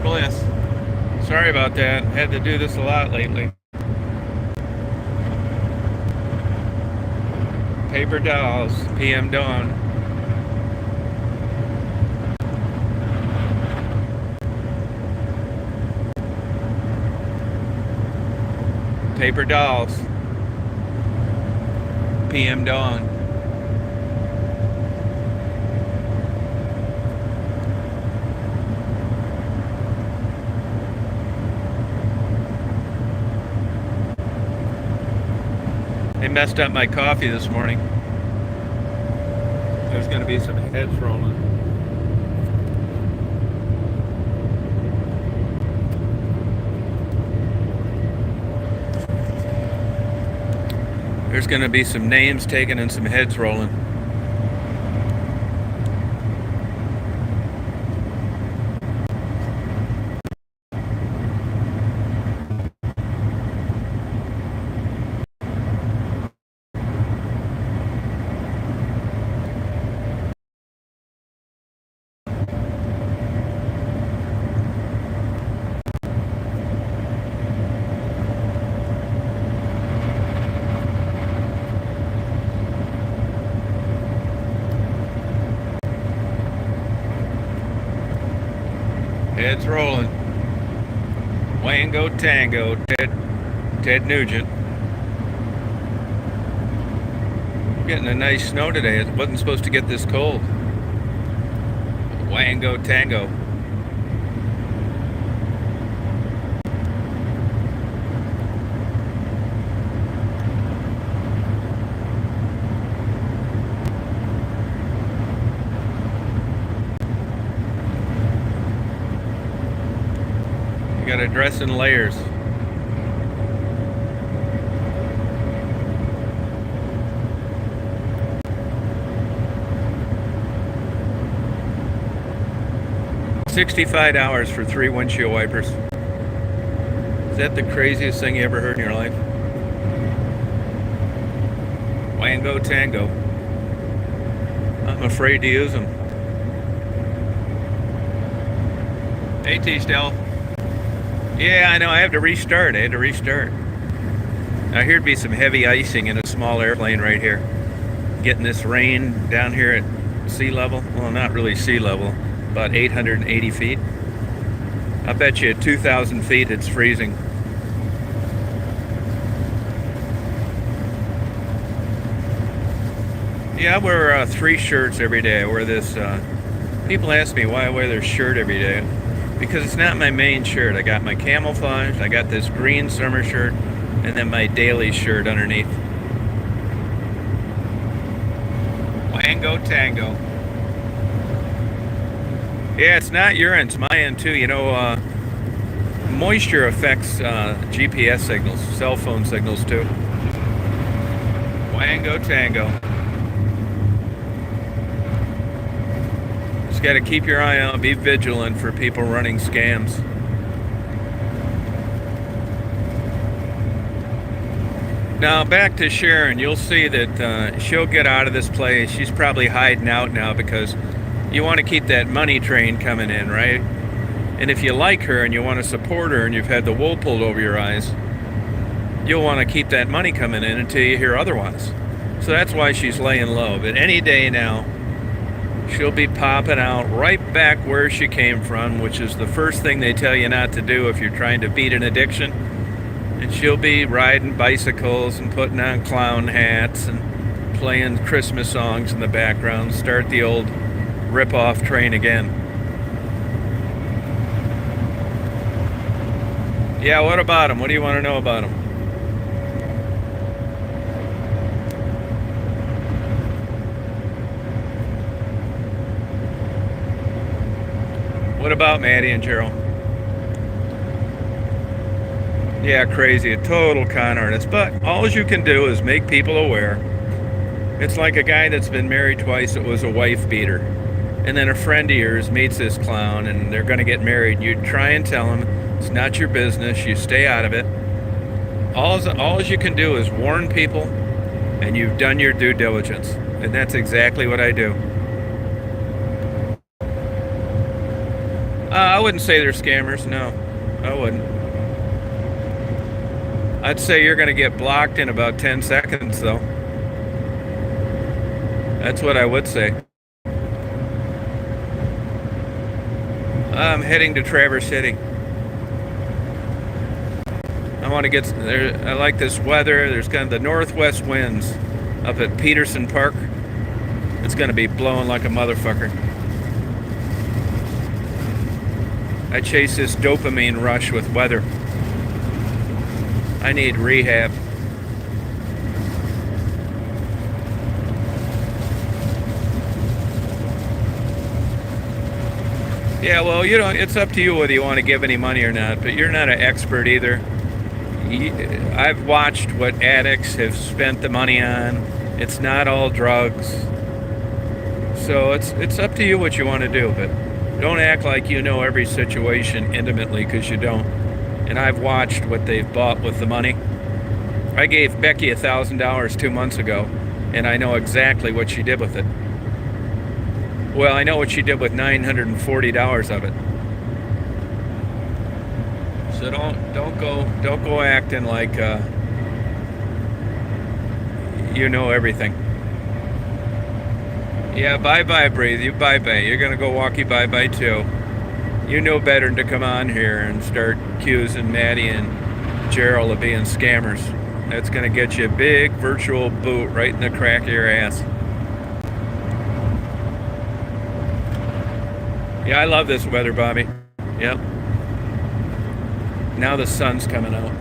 Bliss. Sorry about that. Had to do this a lot lately. Paper dolls, PM Dawn. Paper dolls, PM Dawn. They messed up my coffee this morning. There's going to be some heads rolling. There's going to be some names taken and some heads rolling. Heads rolling. Wango Tango, Ted Nugent. We're getting a nice snow today. It wasn't supposed to get this cold. Wango Tango. Got to dress in layers. $65 for 3 windshield wipers. Is that the craziest thing you ever heard in your life? Wango Tango. I'm afraid to use them. Hey, T-Stell. Yeah, I know. I had to restart. I hear it'd be some heavy icing in a small airplane right here. Getting this rain down here at sea level. Well, not really sea level. About 880 feet. I bet you at 2,000 feet it's freezing. Yeah, I wear 3 shirts every day. I wear this. People ask me why I wear this shirt every day. Because it's not my main shirt. I got my camouflage, I got this green summer shirt, and then my daily shirt underneath. Wango Tango. Yeah, it's not urine, it's my end too. You know, moisture affects GPS signals, cell phone signals too. Wango Tango. Got to keep your eye out, be vigilant for people running scams. Now back to Sharon, you'll see that she'll get out of this place. She's probably hiding out now because you want to keep that money train coming in, right? And if you like her and you want to support her and you've had the wool pulled over your eyes, you'll want to keep that money coming in until you hear otherwise. So that's why she's laying low. But any day now, she'll be popping out right back where she came from, which is the first thing they tell you not to do if you're trying to beat an addiction. And she'll be riding bicycles and putting on clown hats and playing Christmas songs in the background, start the old rip-off train again. Yeah, what about him? What do you want to know about him? What about Maddie and Gerald? Yeah, crazy, a total con artist. But all you can do is make people aware. It's like a guy that's been married twice that was a wife beater. And then a friend of yours meets this clown and they're going to get married. You try and tell him it's not your business. You stay out of it. All you can do is warn people, and you've done your due diligence. And that's exactly what I do. I wouldn't say they're scammers. No, I wouldn't. I'd say you're going to get blocked in about 10 seconds, though. That's what I would say. I'm heading to Traverse City. I want to get there. I like this weather. There's kind of the northwest winds up at Peterson Park. It's going to be blowing like a motherfucker. I chase this dopamine rush with weather. I need rehab. Yeah, well, it's up to you whether you want to give any money or not, but you're not an expert either. I've watched what addicts have spent the money on. It's not all drugs. So it's up to you what you want to do, but don't act like you know every situation intimately, because you don't. And I've watched what they've bought with the money. I gave Becky $1,000 2 months ago, and I know exactly what she did with it. Well, I know what she did with $940 of it. So don't go acting like you know everything. Yeah, bye-bye, breathe. You bye-bye. You're gonna go walkie bye-bye too. You know better than to come on here and start accusing Maddie and Gerald of being scammers. That's gonna get you a big virtual boot right in the crack of your ass. Yeah, I love this weather, Bobby. Yep. Now the sun's coming out.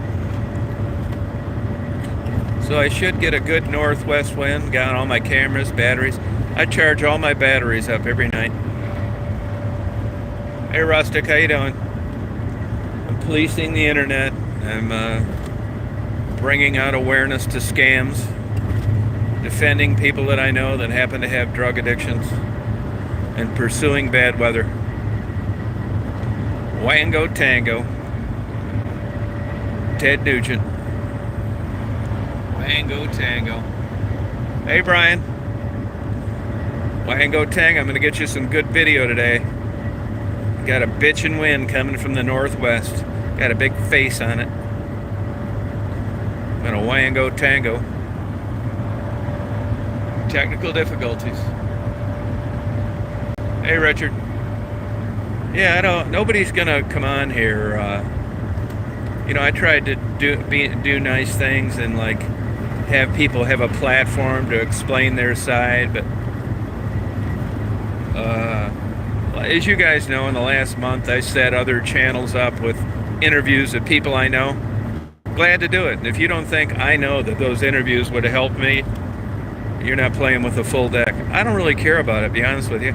So I should get a good northwest wind. Got all my cameras, batteries. I charge all my batteries up every night. Hey, Rustic, how you doing? I'm policing the internet. I'm bringing out awareness to scams, defending people that I know that happen to have drug addictions, and pursuing bad weather. Wango Tango. Ted Nugent. Wango Tango. Hey, Brian. Wango Tango. I'm going to get you some good video today. Got a bitchin' wind coming from the northwest. Got a big face on it. And a Wango Tango. Technical difficulties. Hey, Richard. Yeah, nobody's gonna come on here. I tried to do nice things and like have people have a platform to explain their side, but as you guys know, in the last month I set other channels up with interviews of people I know. Glad to do it. And if you don't think I know that those interviews would have helped me, you're not playing with a full deck. I don't really care about it, to be honest with you.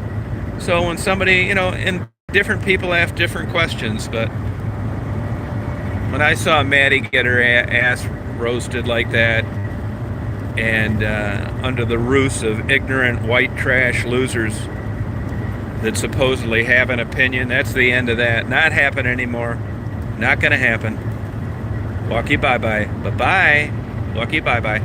So when somebody, and different people ask different questions, but when I saw Maddie get her ass roasted like that, and under the ruse of ignorant white trash losers that supposedly have an opinion, that's the end of that. Not happening anymore. Not gonna happen. Walkie bye-bye. Bye-bye. Walkie bye-bye.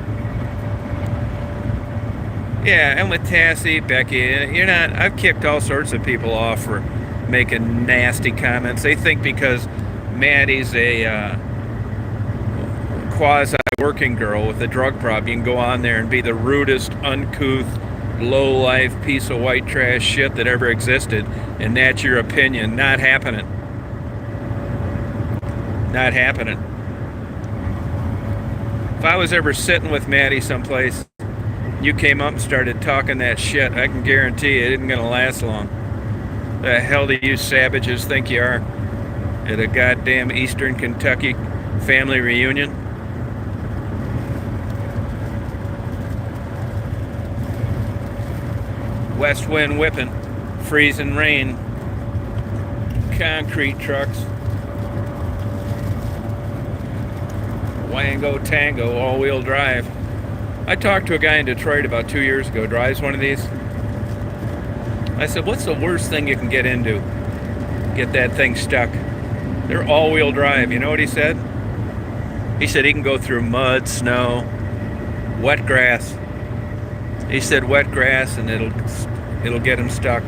Yeah, and with Tassie, Becky, I've kicked all sorts of people off for making nasty comments. They think because Maddie's a quasi-working girl with a drug problem, you can go on there and be the rudest, uncouth, low-life piece of white trash shit that ever existed, and that's your opinion. Not happening. Not happening. If I was ever sitting with Maddie someplace, you came up and started talking that shit, I can guarantee it isn't going to last long. The hell do you savages think you are at a goddamn Eastern Kentucky family reunion? West wind whipping, freezing rain, concrete trucks, Wango Tango, all-wheel drive. I talked to a guy in Detroit about 2 years ago, drives one of these. I said, what's the worst thing you can get into? Get that thing stuck. They're all-wheel drive. You know what he said? He said he can go through mud, snow, wet grass. He said wet grass and it'll get him stuck.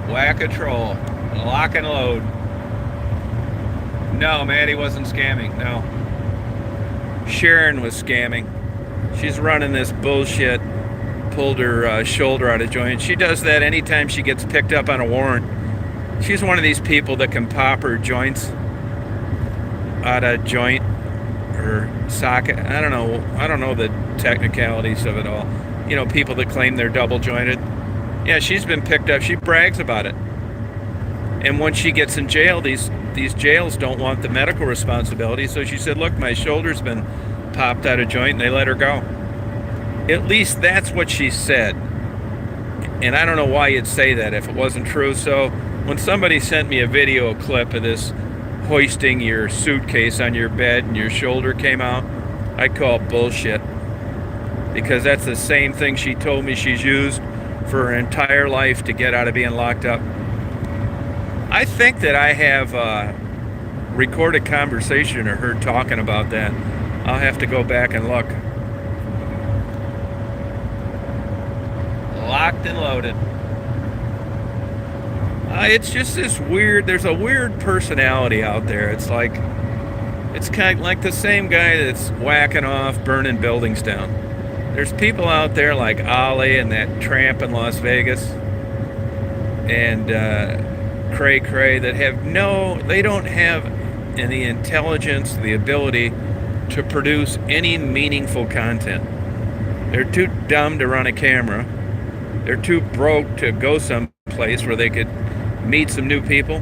Whack a troll. Lock and load. No, Maddie wasn't scamming. No. Sharon was scamming. She's running this bullshit. Pulled her shoulder out of joint. She does that anytime she gets picked up on a warrant. She's one of these people that can pop her joints out of joint or socket. I don't know the technicalities of it all. You know, people that claim they're double jointed. Yeah, she's been picked up. She brags about it. And once she gets in jail, these jails don't want the medical responsibility. So she said, look, my shoulder's been popped out of joint, and they let her go. At least that's what she said. And I don't know why you'd say that if it wasn't true. So when somebody sent me a video clip of this hoisting your suitcase on your bed and your shoulder came out, I call bullshit. Because that's the same thing she told me she's used for her entire life to get out of being locked up. I think that I have a recorded conversation of her talking about that. I'll have to go back and look. Locked and loaded. It's just this weird, there's a weird personality out there. It's kind of like the same guy that's whacking off, burning buildings down. There's people out there like Ollie and that tramp in Las Vegas and Cray Cray that they don't have any intelligence, the ability to produce any meaningful content. They're too dumb to run a camera. They're too broke to go someplace where they could meet some new people.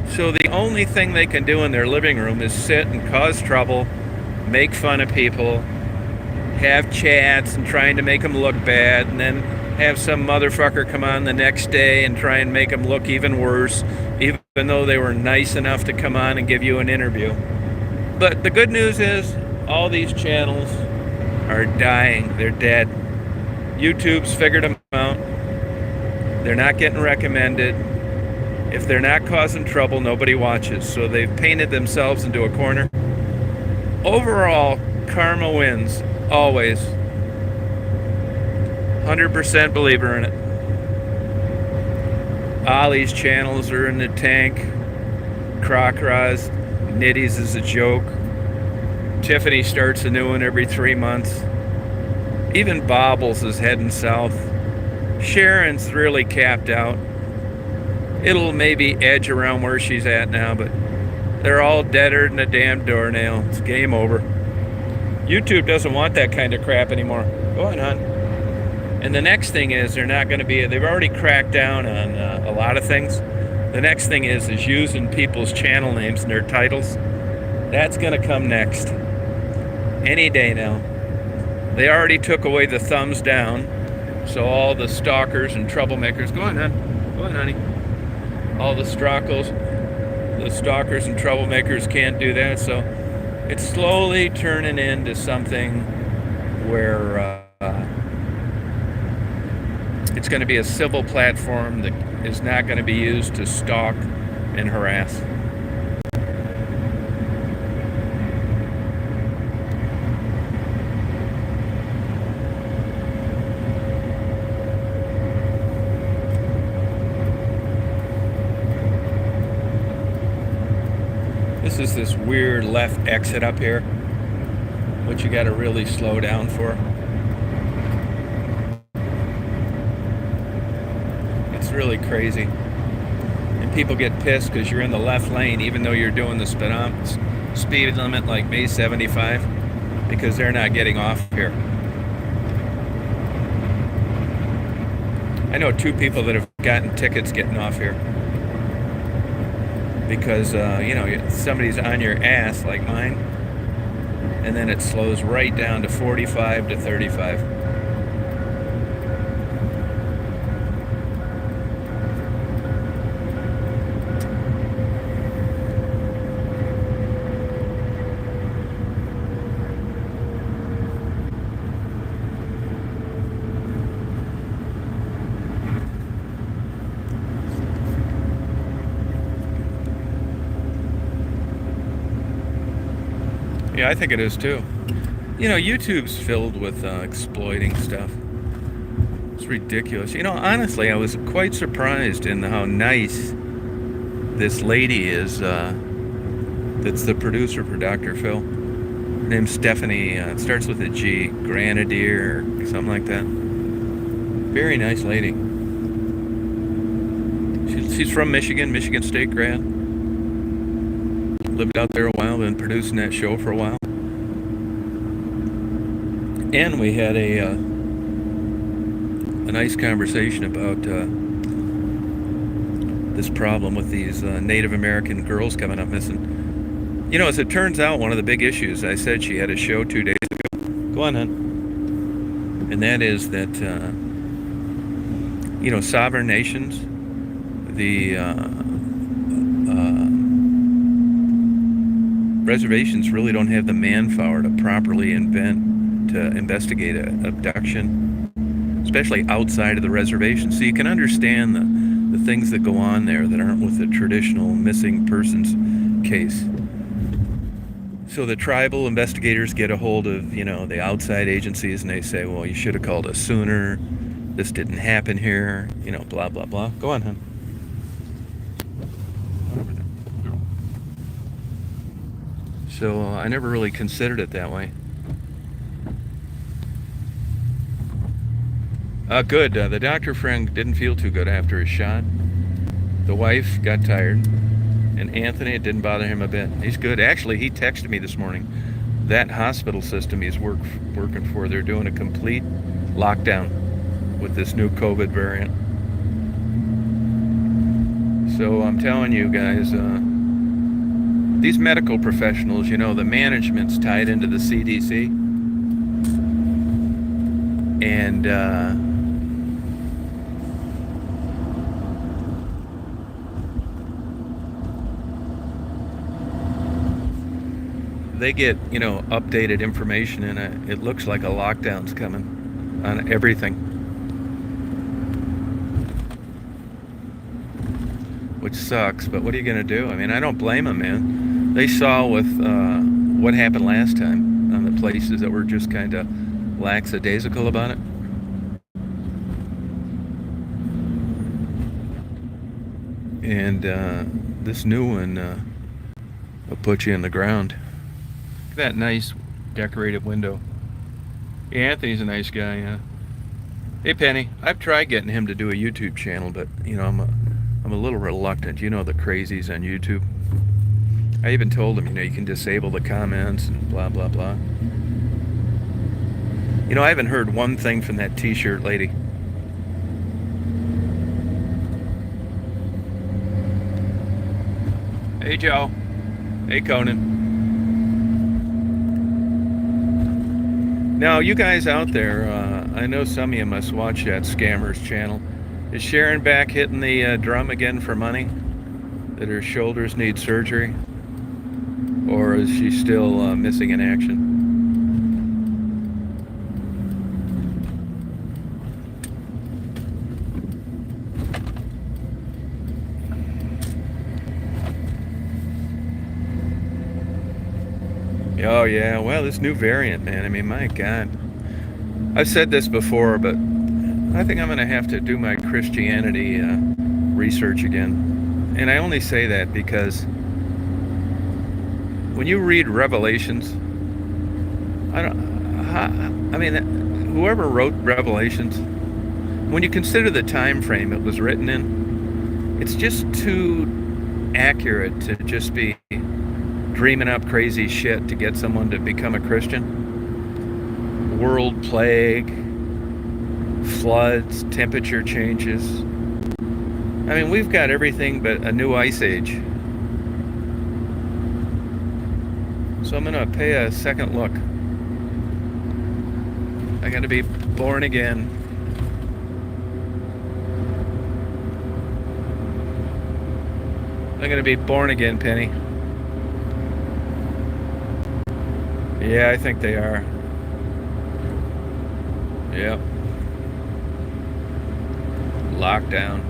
So the only thing they can do in their living room is sit and cause trouble, make fun of people, have chats and trying to make them look bad, and then have some motherfucker come on the next day and try and make them look even worse, even though they were nice enough to come on and give you an interview. But the good news is all these channels are dying. They're dead. YouTube's figured them out. They're not getting recommended. If they're not causing trouble, nobody watches. So they've painted themselves into a corner. Overall, karma wins. Always. 100% believer in it. Ollie's channels are in the tank. Crocra's, Nitty's is a joke. Tiffany starts a new one every 3 months. Even Bobbles is heading south. Sharon's really capped out. It'll maybe edge around where she's at now, but they're all deader than a damn doornail. It's game over. YouTube doesn't want that kind of crap anymore. Go on, hon. And the next thing is they've already cracked down on a lot of things. The next thing is using people's channel names and their titles. That's going to come next. Any day now. They already took away the thumbs down, so all the stalkers and troublemakers, go on, hon. Go on, honey. All the stalkers and troublemakers can't do that, so it's slowly turning into something where it's going to be a civil platform that is not going to be used to stalk and harass. This is this weird left exit up here, which you got to really slow down for. It's really crazy. And people get pissed because you're in the left lane, even though you're doing the speed limit like May 75, because they're not getting off here. I know 2 people that have gotten tickets getting off here. Because, somebody's on your ass like mine, and then it slows right down to 45 to 35. Yeah, I think it is too. You know, YouTube's filled with exploiting stuff. It's ridiculous. Honestly, I was quite surprised in how nice this lady is. That's the producer for Dr. Phil. Her name's Stephanie. It starts with a G, Grenadier, or something like that. Very nice lady. She's from Michigan, Michigan State grad. Lived out there a while, been producing that show for a while. And we had a nice conversation about this problem with these Native American girls coming up missing. As it turns out, one of the big issues, I said she had a show 2 days ago. Go on, hon. And that is that, sovereign nations, the reservations really don't have the manpower to properly investigate an abduction, especially outside of the reservation. So you can understand the things that go on there that aren't with the traditional missing persons case. So the tribal investigators get a hold of, the outside agencies, and they say, well, you should have called us sooner. This didn't happen here, blah, blah, blah. Go on, hon. Over there. So I never really considered it that way. Good. The doctor friend didn't feel too good after his shot. The wife got tired. And Anthony, it didn't bother him a bit. He's good. Actually, he texted me this morning. That hospital system he's working for, they're doing a complete lockdown with this new COVID variant. So I'm telling you guys, these medical professionals, the management's tied into the CDC. And they get, updated information, and it looks like a lockdown's coming on everything. Which sucks, but what are you going to do? I don't blame them, man. They saw with what happened last time on the places that were just kind of lackadaisical about it. And this new one will put you in the ground. That nice decorated window. Yeah, Anthony's a nice guy, yeah. Hey Penny, I've tried getting him to do a YouTube channel, but I'm a little reluctant. The crazies on YouTube. I even told him, you can disable the comments and blah blah blah. I haven't heard one thing from that t-shirt lady. Hey Joe. Hey Conan. Now, you guys out there, I know some of you must watch that Scammers channel. Is Sharon back hitting the drum again for money? That her shoulders need surgery? Or is she still missing in action? Oh yeah, well, this new variant, man, my God. I've said this before, but I think I'm going to have to do my Christianity research again. And I only say that because when you read Revelations, whoever wrote Revelations, when you consider the time frame it was written in, it's just too accurate to just be dreaming up crazy shit to get someone to become a Christian. World plague, floods, temperature changes. We've got everything but a new ice age. So I'm gonna pay a second look. I gotta be born again. I'm gonna be born again, Penny. Yeah, I think they are. Yep. Lockdown.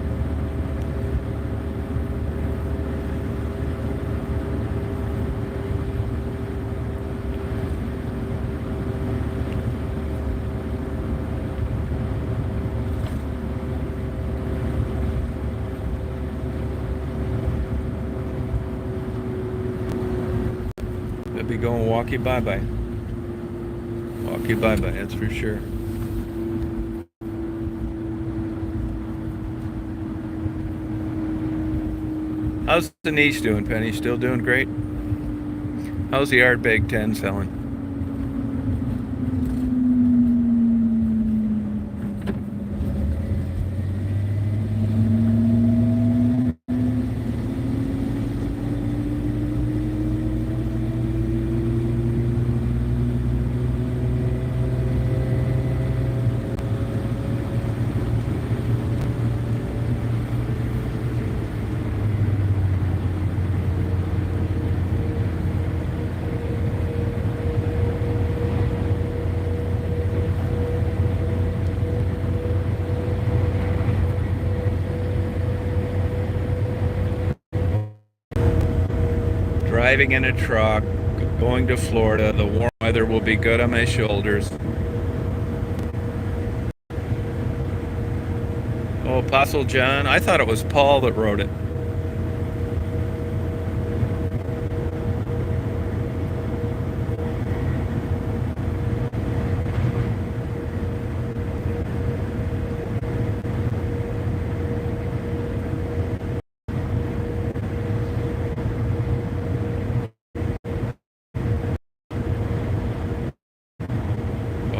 going walkie bye-bye. Walkie bye-bye, that's for sure. How's the niece doing, Penny? Still doing great? How's the Ardbeg 10 selling? Driving in a truck, going to Florida. The warm weather will be good on my shoulders. Oh, Apostle John. I thought it was Paul that wrote it.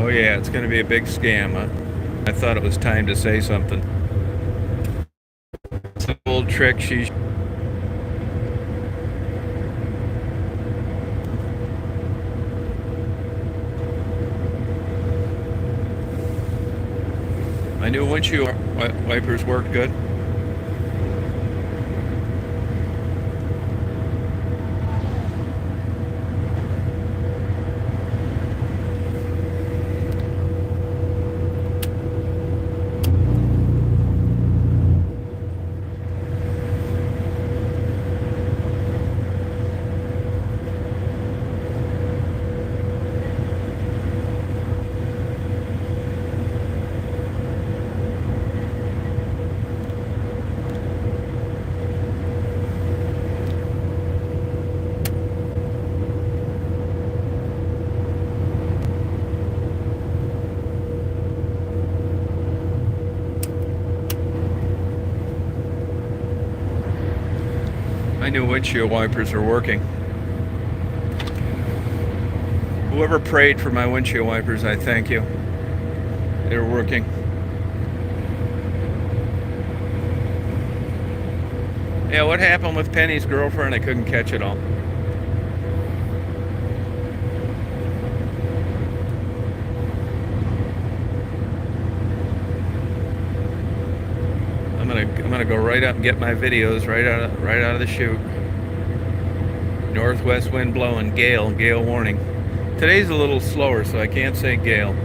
Oh yeah, it's going to be a big scam, huh? I thought it was time to say something. It's an old trick she... My new windshield wipers work good. My new windshield wipers are working. Whoever prayed for my windshield wipers, I thank you. They're working. Yeah, what happened with Penny's girlfriend? I couldn't catch it all. I'm gonna go right up and get my videos right out of the chute. Northwest wind blowing, gale warning. Today's a little slower, so I can't say gale.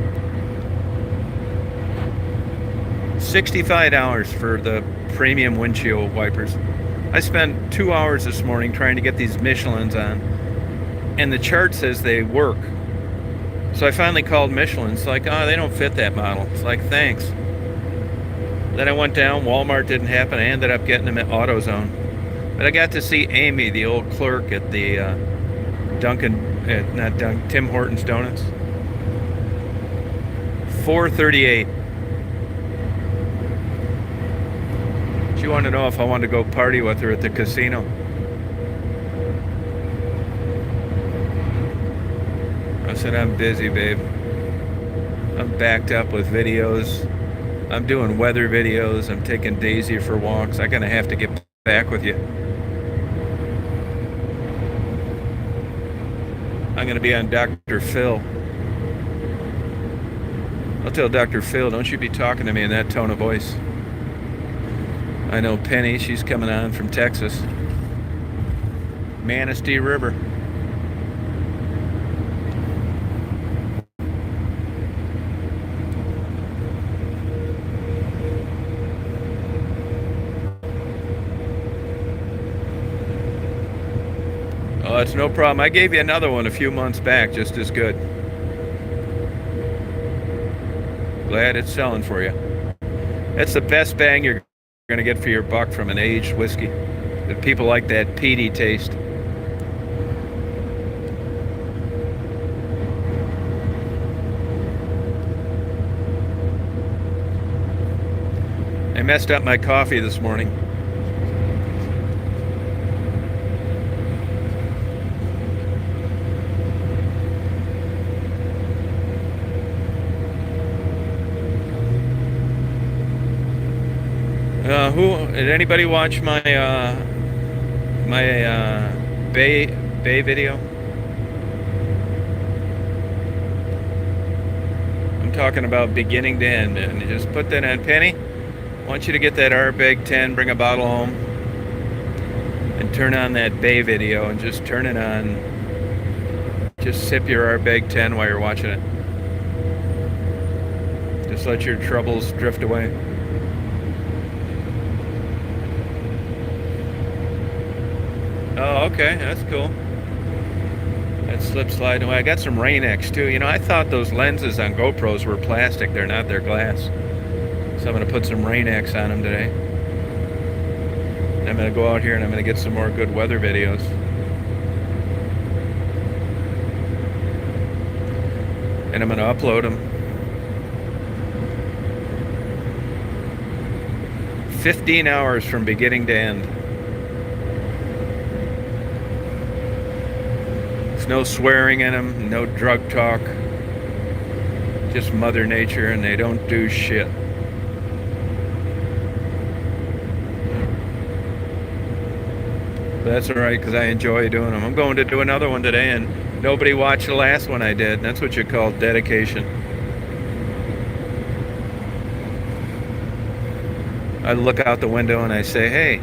$65 for the premium windshield wipers. I spent 2 hours this morning trying to get these Michelins on, and the chart says they work. So I finally called Michelin. It's like, oh, they don't fit that model. It's like, thanks. Then I went down, Walmart didn't happen. I ended up getting them at AutoZone. But I got to see Amy, the old clerk at the Tim Hortons Donuts. $4.38. She wanted to know if I wanted to go party with her at the casino. I said, I'm busy, babe. I'm backed up with videos. I'm doing weather videos. I'm taking Daisy for walks. I'm gonna have to get back with you. I'm gonna be on Dr. Phil. I'll tell Dr. Phil, don't you be talking to me in that tone of voice. I know Penny, she's coming on from Texas. Manistee River. Oh, it's no problem. I gave you another one a few months back, just as good. Glad it's selling for you. That's the best bang you're going to get for your buck from an aged whiskey. People like that peaty taste. I messed up my coffee this morning. Did anybody watch my Bay video? I'm talking about beginning to end, and you just put that on. Penny, I want you to get that Ardbeg 10, bring a bottle home, and turn on that Bay video, and just turn it on. Just sip your Ardbeg 10 while you're watching it. Just let your troubles drift away. Oh, okay, that's cool. That slip slide away. I got some Rain-X too. You know, I thought those lenses on GoPros were plastic. They're not, they're glass. So I'm going to put some Rain-X on them today. I'm going to go out here and I'm going to get some more good weather videos. And I'm going to upload them. 15 hours from beginning to end. There's no swearing in them, no drug talk. Just Mother Nature, and they don't do shit. But that's alright, because I enjoy doing them. I'm going to do another one today, and nobody watched the last one I did. That's what you call dedication. I look out the window and I say, hey,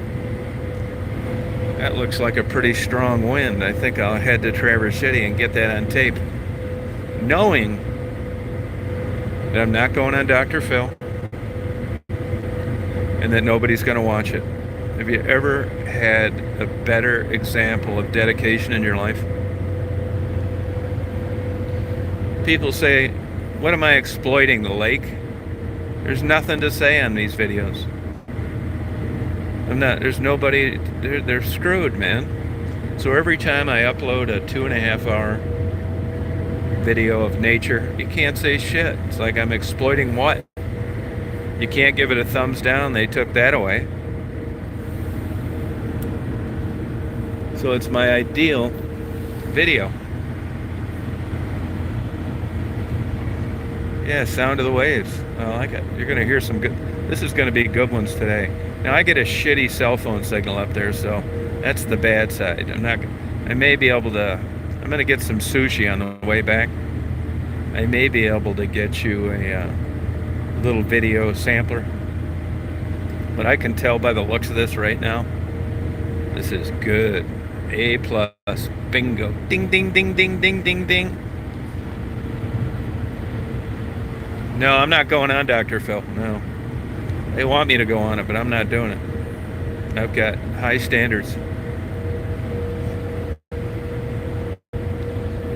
that looks like a pretty strong wind. I think I'll head to Traverse City and get that on tape. Knowing that I'm not going on Dr. Phil and that nobody's going to watch it. Have you ever had a better example of dedication in your life? People say, what am I exploiting, the lake? There's nothing to say on these videos. There's nobody, they're screwed, man. So every time I upload a 2.5 hour video of nature, you can't say shit. It's like I'm exploiting what? You can't give it a thumbs down, they took that away. So it's my ideal video. Yeah, sound of the waves. I like it. You're gonna hear some good, this is gonna be good ones today. Now I get a shitty cell phone signal up there, so that's the bad side. I may be able to, I'm gonna get some sushi on the way back. I may be able to get you a little video sampler. But I can tell by the looks of this right now, this is good. A+, bingo. Ding, ding, ding, ding, ding, ding, ding. No, I'm not going on Dr. Phil, no. They want me to go on it, but I'm not doing it. I've got high standards.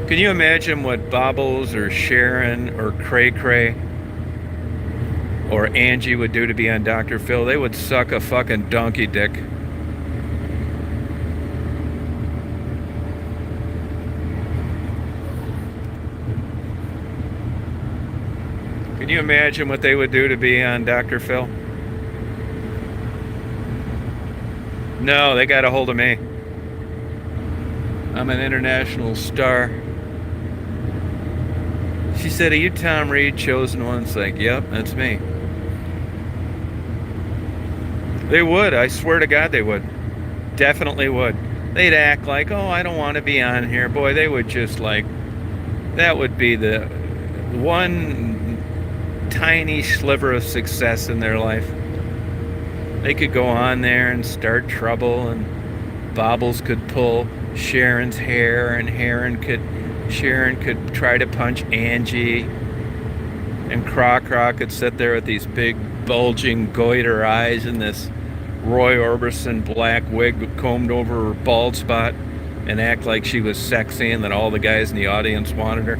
Can you imagine what Bobbles or Sharon or Cray Cray or Angie would do to be on Dr. Phil? They would suck a fucking donkey dick. Can you imagine what they would do to be on Dr. Phil? No, they got a hold of me. I'm an international star. She said, are you Tom Reed, chosen one? It's like, yep, that's me. They would, I swear to God they would. Definitely would. They'd act like, oh, I don't want to be on here. Boy, they would just like, that would be the one tiny sliver of success in their life. They could go on there and start trouble, and Bobbles could pull Sharon's hair, and Sharon could try to punch Angie, and Croc could sit there with these big bulging goiter eyes and this Roy Orbison black wig combed over her bald spot and act like she was sexy and that all the guys in the audience wanted her.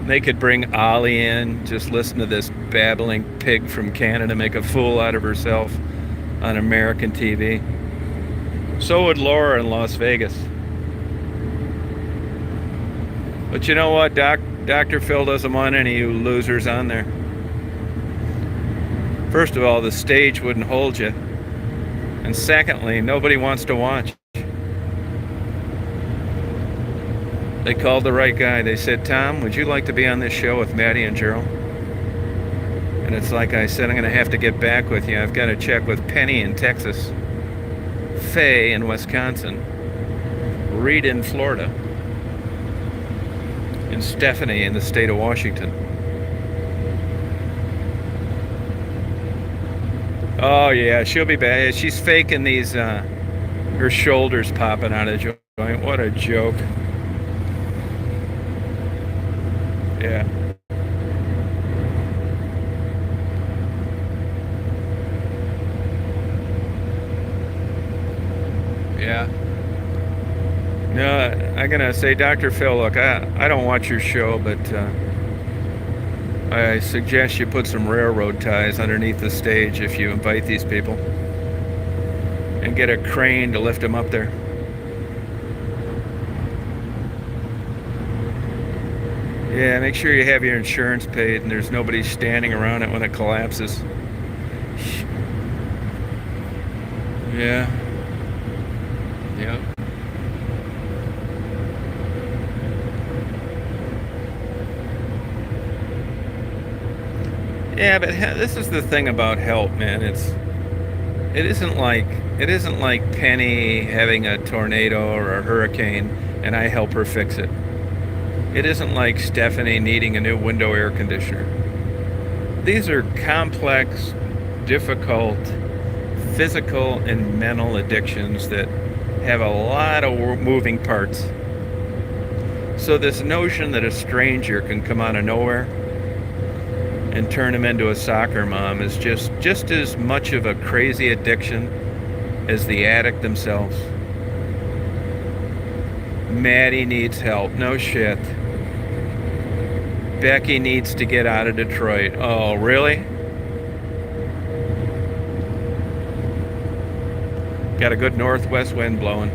They could bring Ollie in, just listen to this babbling pig from Canada make a fool out of herself on American TV. So would Laura in Las Vegas. But you know what? Dr. Phil doesn't want any of you losers on there. First of all, the stage wouldn't hold you. And secondly, nobody wants to watch. They called the right guy. They said, Tom, would you like to be on this show with Maddie and Gerald? And it's like I said, I'm going to have to get back with you. I've got to check with Penny in Texas, Faye in Wisconsin, Reed in Florida, and Stephanie in the state of Washington. Oh, yeah, she'll be back. She's faking these, her shoulders popping out of the joint. What a joke. Yeah. Yeah. No, I'm going to say, Dr. Phil, look, I don't watch your show, but I suggest you put some railroad ties underneath the stage if you invite these people. And get a crane to lift them up there. Yeah, make sure you have your insurance paid and there's nobody standing around it when it collapses. Yeah. Yep. Yeah, but this is the thing about help, man. It isn't like Penny having a tornado or a hurricane and I help her fix it. It isn't like Stephanie needing a new window air conditioner. These are complex, difficult, physical and mental addictions that have a lot of moving parts. So this notion that a stranger can come out of nowhere and turn him into a soccer mom is just as much of a crazy addiction as the addict themselves. Maddie needs help. No shit. Becky needs to get out of Detroit. Oh, really? Got a good northwest wind blowing.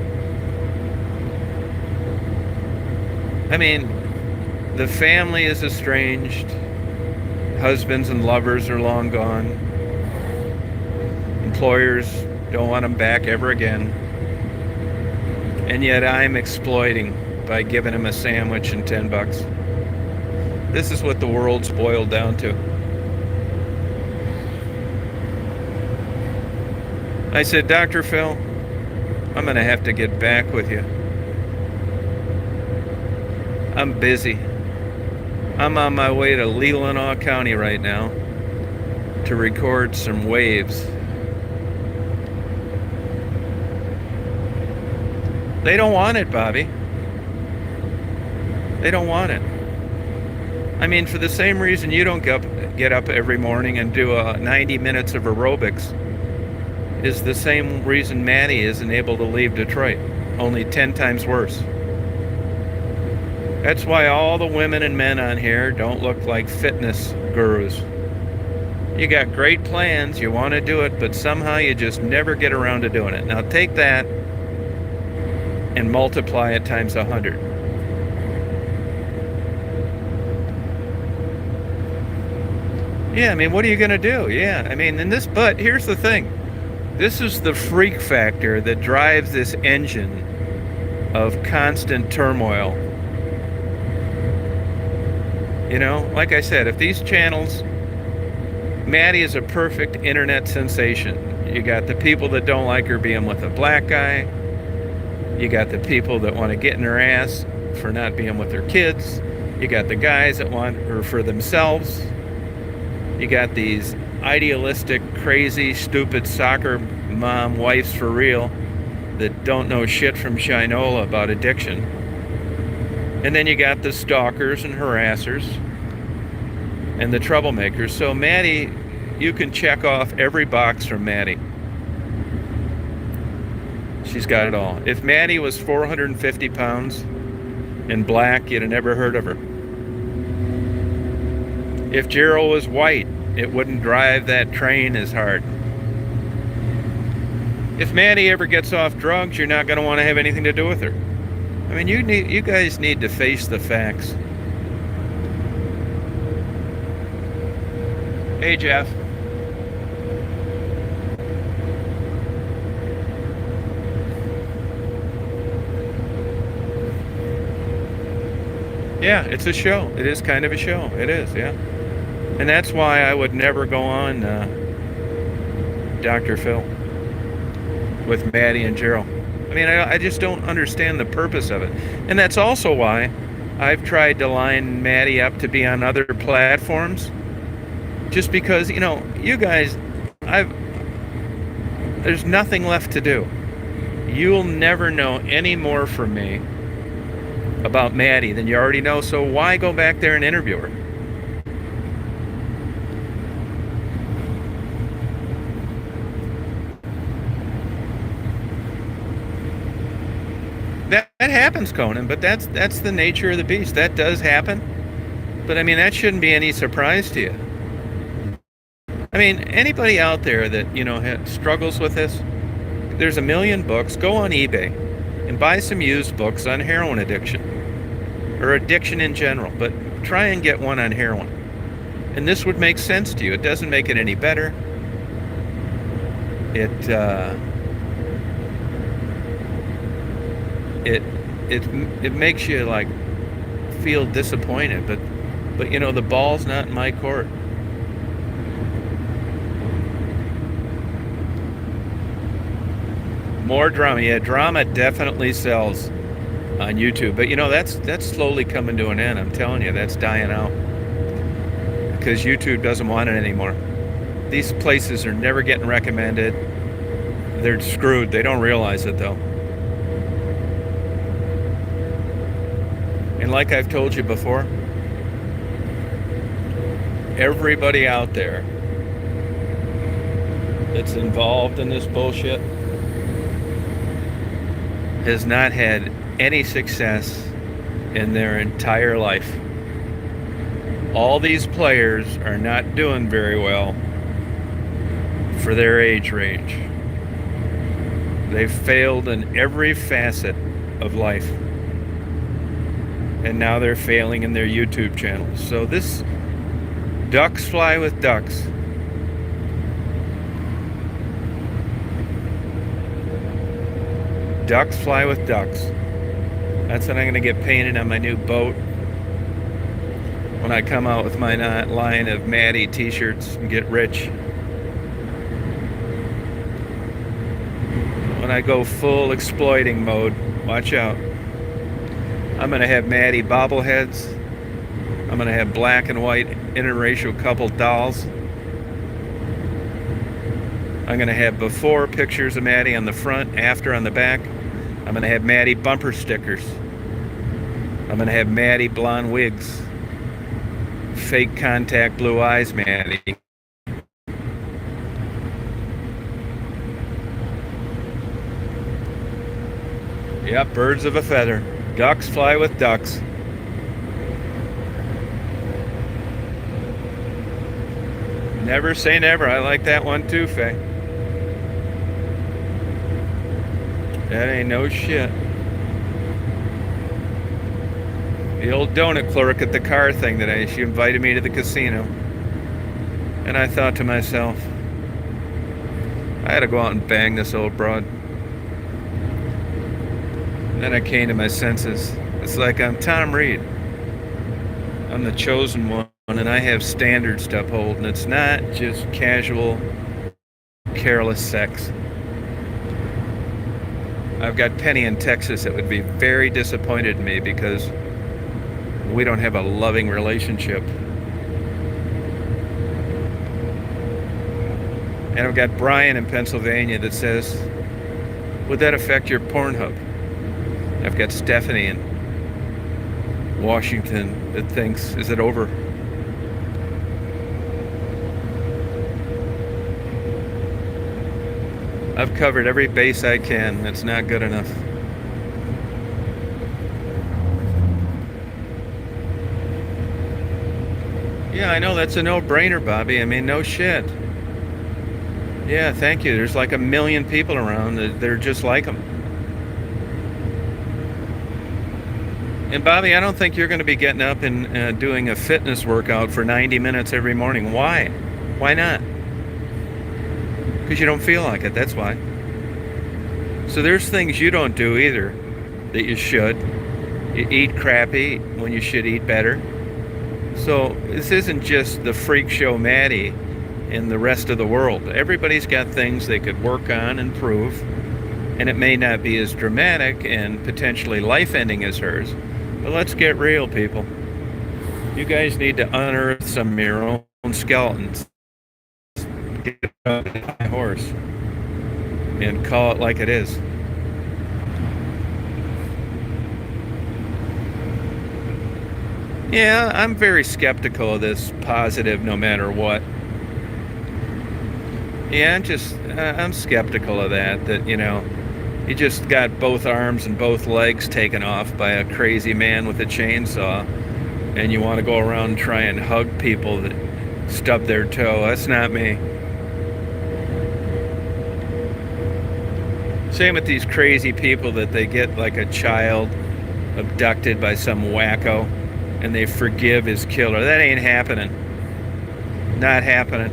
I mean, the family is estranged. Husbands and lovers are long gone. Employers don't want them back ever again. And yet I'm exploiting by giving him a sandwich and $10. This is what the world's boiled down to. I said, Dr. Phil, I'm going to have to get back with you. I'm busy. I'm on my way to Leelanau County right now to record some waves. They don't want it, Bobby. They don't want it. I mean, for the same reason you don't get up every morning and do 90 minutes of aerobics is the same reason Maddie isn't able to leave Detroit, only 10 times worse. That's why all the women and men on here don't look like fitness gurus. You got great plans, you want to do it, but somehow you just never get around to doing it. Now take that and multiply it times 100. Yeah, I mean, what are you going to do? Yeah, I mean, but here's the thing. This is the freak factor that drives this engine of constant turmoil. You know, like I said, if these channels, Maddie is a perfect internet sensation. You got the people that don't like her being with a black guy. You got the people that want to get in her ass for not being with their kids. You got the guys that want her for themselves. You got these idealistic, crazy, stupid soccer mom wives for real that don't know shit from Shinola about addiction. And then you got the stalkers and harassers and the troublemakers. So Maddie, you can check off every box from Maddie. She's got it all. If Maddie was 450 pounds and black, you'd have never heard of her. If Gerald was white, it wouldn't drive that train as hard. If Maddie ever gets off drugs, you're not going to want to have anything to do with her. I mean, you guys need to face the facts. Hey, Jeff. Yeah, it's a show. It is kind of a show. It is, yeah. And that's why I would never go on Dr. Phil with Maddie and Gerald. I mean, I just don't understand the purpose of it. And that's also why I've tried to line Maddie up to be on other platforms. Just because, you guys, there's nothing left to do. You'll never know any more from me about Maddie than you already know, so why go back there and interview her? That happens, Conan, but that's the nature of the beast. That does happen. But I mean, that shouldn't be any surprise to you. I mean, anybody out there that, struggles with this, there's a million books. Go on eBay and buy some used books on heroin addiction or addiction in general, but try and get one on heroin. And this would make sense to you. It doesn't make it any better. It makes you like feel disappointed, but the ball's not in my court. More drama. Yeah, drama definitely sells on YouTube, but that's slowly coming to an end. I'm telling you, that's dying out because YouTube doesn't want it anymore. These places are never getting recommended. They're screwed. They don't realize it though. And like I've told you before, everybody out there that's involved in this bullshit has not had any success in their entire life. All these players are not doing very well for their age range. They've failed in every facet of life. And now they're failing in their YouTube channels. So this ducks fly with ducks. Ducks fly with ducks. That's what I'm going to get painted on my new boat when I come out with my line of Maddie t-shirts and get rich. When I go full exploiting mode, watch out. I'm going to have Maddie bobbleheads. I'm going to have black and white interracial couple dolls. I'm going to have before pictures of Maddie on the front, after on the back. I'm going to have Maddie bumper stickers. I'm going to have Maddie blonde wigs. Fake contact blue eyes Maddie. Yep, birds of a feather. Ducks fly with ducks. Never say never. I like that one too, Faye. That ain't no shit. The old donut clerk at the car thing today, she invited me to the casino. And I thought to myself, I had to go out and bang this old broad. And then I came to my senses. It's like I'm Tom Reed. I'm the chosen one, and I have standards to uphold, and it's not just casual, careless sex. I've got Penny in Texas that would be very disappointed in me because we don't have a loving relationship. And I've got Brian in Pennsylvania that says, would that affect your Pornhub? I've got Stephanie in Washington that thinks, is it over? I've covered every base I can. That's not good enough. Yeah, I know that's a no-brainer, Bobby. I mean, no shit. Yeah, thank you. There's like 1 million people around that are just like them. And Bobby, I don't think you're going to be getting up and doing a fitness workout for 90 minutes every morning. Why? Why not? Because you don't feel like it, that's why. So there's things you don't do either that you should. You eat crappy when you should eat better. So this isn't just the freak show Maddie in the rest of the world. Everybody's got things they could work on and improve, and it may not be as dramatic and potentially life-ending as hers. But let's get real, people. You guys need to unearth some of your own skeletons. Get on a horse and call it like it is. Yeah, I'm very skeptical of this positive no matter what. Yeah, I'm skeptical of that, you just got both arms and both legs taken off by a crazy man with a chainsaw, and you want to go around and try and hug people that stub their toe. That's not me. Same with these crazy people that they get like a child abducted by some wacko and they forgive his killer. That ain't happening. Not happening.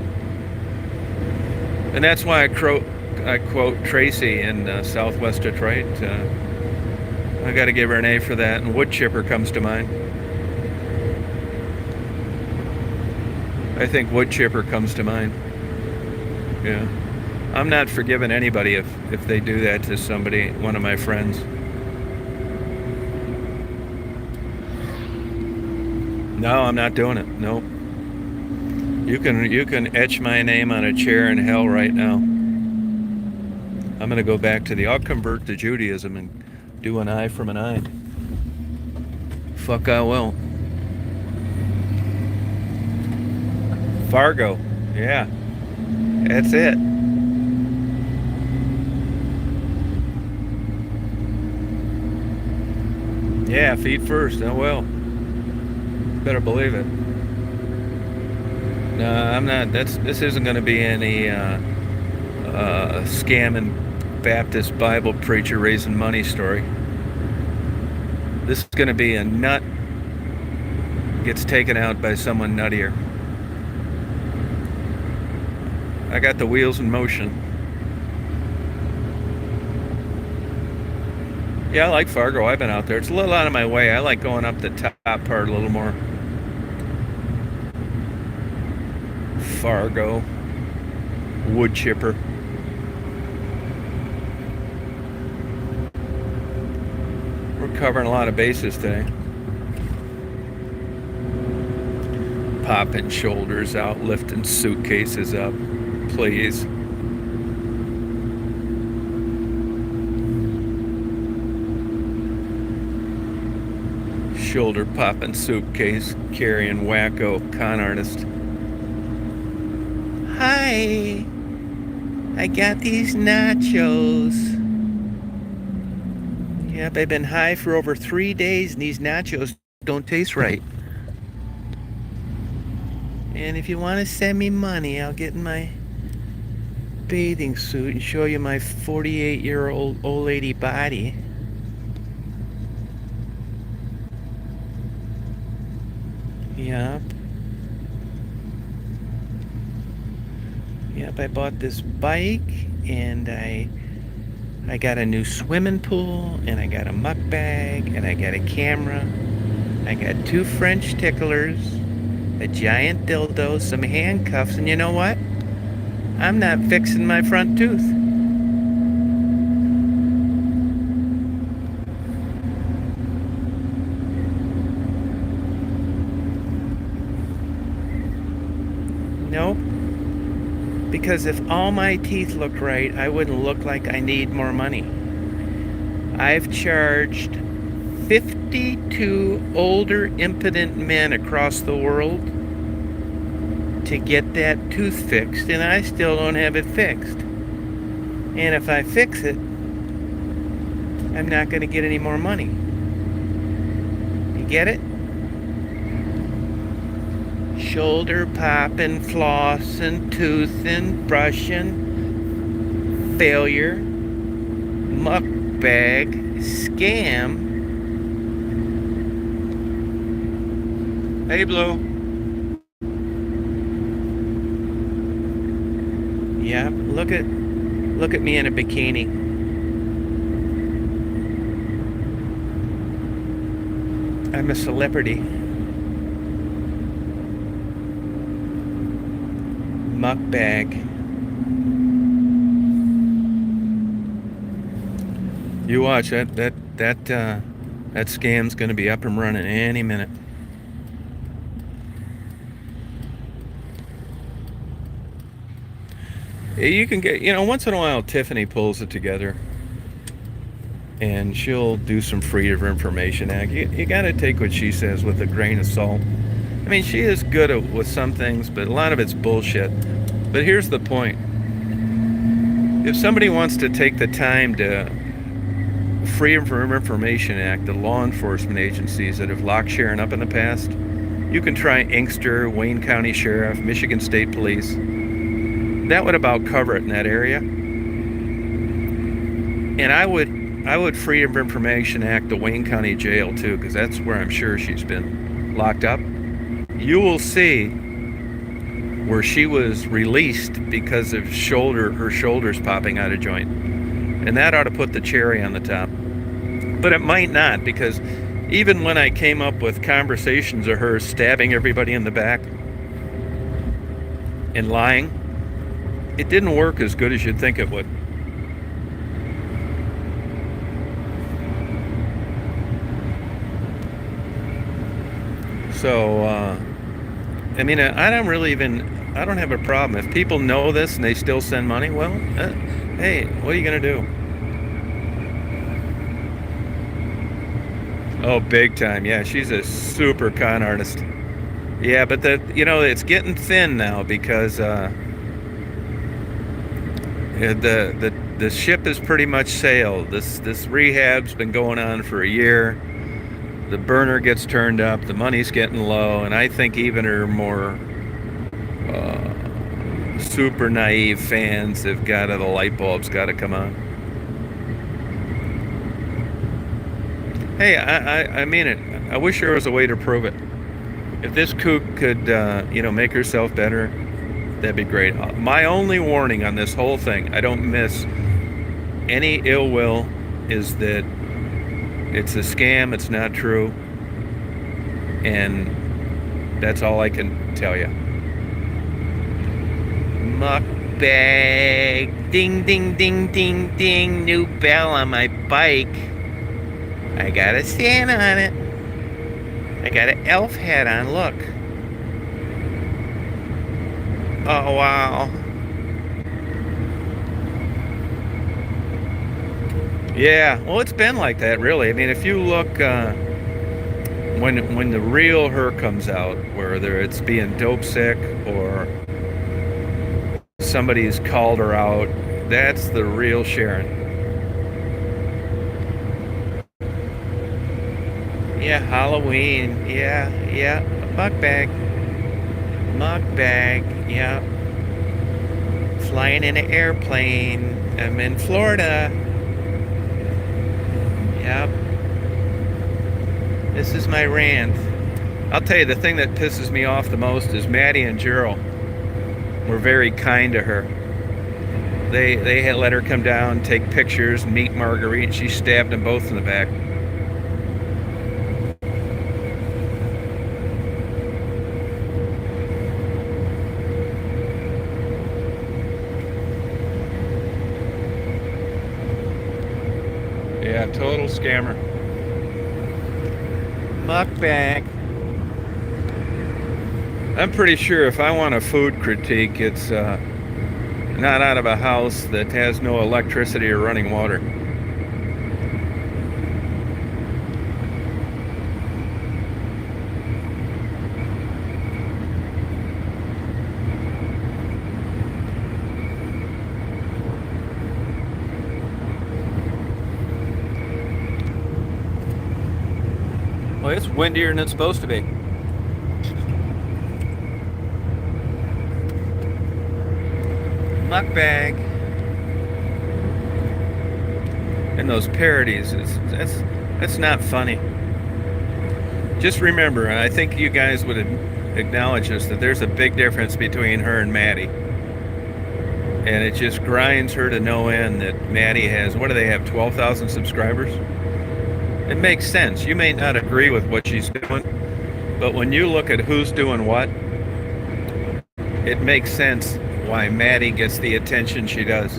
And that's why I quote Tracy in Southwest Detroit. I got to give her an A for that. And wood chipper comes to mind. I think wood chipper comes to mind. Yeah. I'm not forgiving anybody if they do that to somebody, one of my friends. No, I'm not doing it. Nope. You can etch my name on a chair in hell right now. I'm gonna go back to I'll convert to Judaism and do an eye from an eye. Fuck I will. Fargo. Yeah. That's it. Yeah, feet first. Oh well. Better believe it. No, I'm not. This isn't going to be any scamming Baptist Bible preacher raising money story. This is going to be a nut gets taken out by someone nuttier. I got the wheels in motion. Yeah, I like Fargo. I've been out there. It's a little out of my way. I like going up the top part a little more. Fargo. Wood chipper. We're covering a lot of bases today. Popping shoulders out, lifting suitcases up. Please. Shoulder popping suitcase carrying wacko con artist. Hi, I got these nachos. Yep, I've been high for over 3 days and these nachos don't taste right. And if you want to send me money, I'll get in my bathing suit and show you my 48-year-old old lady body. Yep. Yep, I bought this bike and I got a new swimming pool and I got a muck bag and I got a camera. I got 2 French ticklers, a giant dildo, some handcuffs, and you know what? I'm not fixing my front tooth. Nope. Because if all my teeth looked right, I wouldn't look like I need more money. I've charged 52 older impotent men across the world to get that tooth fixed, and I still don't have it fixed. And if I fix it, I'm not going to get any more money. You get it? Shoulder popping, flossing, toothing, brushing, failure, muck bag, scam. Hey, Blue. Yeah, look at me in a bikini. I'm a celebrity. Muckbag. You watch that scam's going to be up and running any minute. You can get, once in a while Tiffany pulls it together and she'll do some Freedom of Information Act. You got to take what she says with a grain of salt. I mean, she is good with some things, but a lot of it's bullshit. But here's the point. If somebody wants to take the time to Freedom of Information Act, the law enforcement agencies that have locked Sharon up in the past, you can try Inkster, Wayne County Sheriff, Michigan State Police. That would about cover it in that area. And I would Freedom of Information Act the Wayne County Jail too, because that's where I'm sure she's been locked up. You will see where she was released because of her shoulders popping out of joint. And that ought to put the cherry on the top. But it might not, because even when I came up with conversations of her stabbing everybody in the back and lying, it didn't work as good as you'd think it would. So, I mean, I don't have a problem. If people know this and they still send money, well, hey, what are you going to do? Oh, big time. Yeah, she's a super con artist. Yeah, but it's getting thin now because the ship has pretty much sailed. This rehab's been going on for a year. The burner gets turned up, the money's getting low, and I think even her more super naive fans have got the light bulbs got to come on. Hey, I mean it. I wish there was a way to prove it. If this kook could, make herself better, that'd be great. My only warning on this whole thing, I don't miss any ill will, is that it's a scam, it's not true, and that's all I can tell you. Muckbag, ding, ding, ding, ding, ding, new bell on my bike. I got a Santa on it. I got an elf hat on, look. Oh, wow. Yeah, well, it's been like that, really. I mean, if you look, when the real her comes out, whether it's being dope sick or somebody's called her out, that's the real Sharon. Yeah, Halloween. Yeah, muckbag, yeah. Flying in an airplane. I'm in Florida. Yep. This is my rant. I'll tell you, the thing that pisses me off the most is Maddie and Gerald were very kind to her. They had let her come down, take pictures, meet Marguerite, and she stabbed them both in the back. Yeah, total scammer. Muckbag. I'm pretty sure if I want a food critique, it's not out of a house that has no electricity or running water. Well, it's windier than it's supposed to be. Muckbag. And those parodies, that's not funny. Just remember, and I think you guys would acknowledge this, that there's a big difference between her and Maddie. And it just grinds her to no end that Maddie has, what do they have, 12,000 subscribers? It makes sense. You may not agree with what she's doing, but when you look at who's doing what, it makes sense why Maddie gets the attention she does.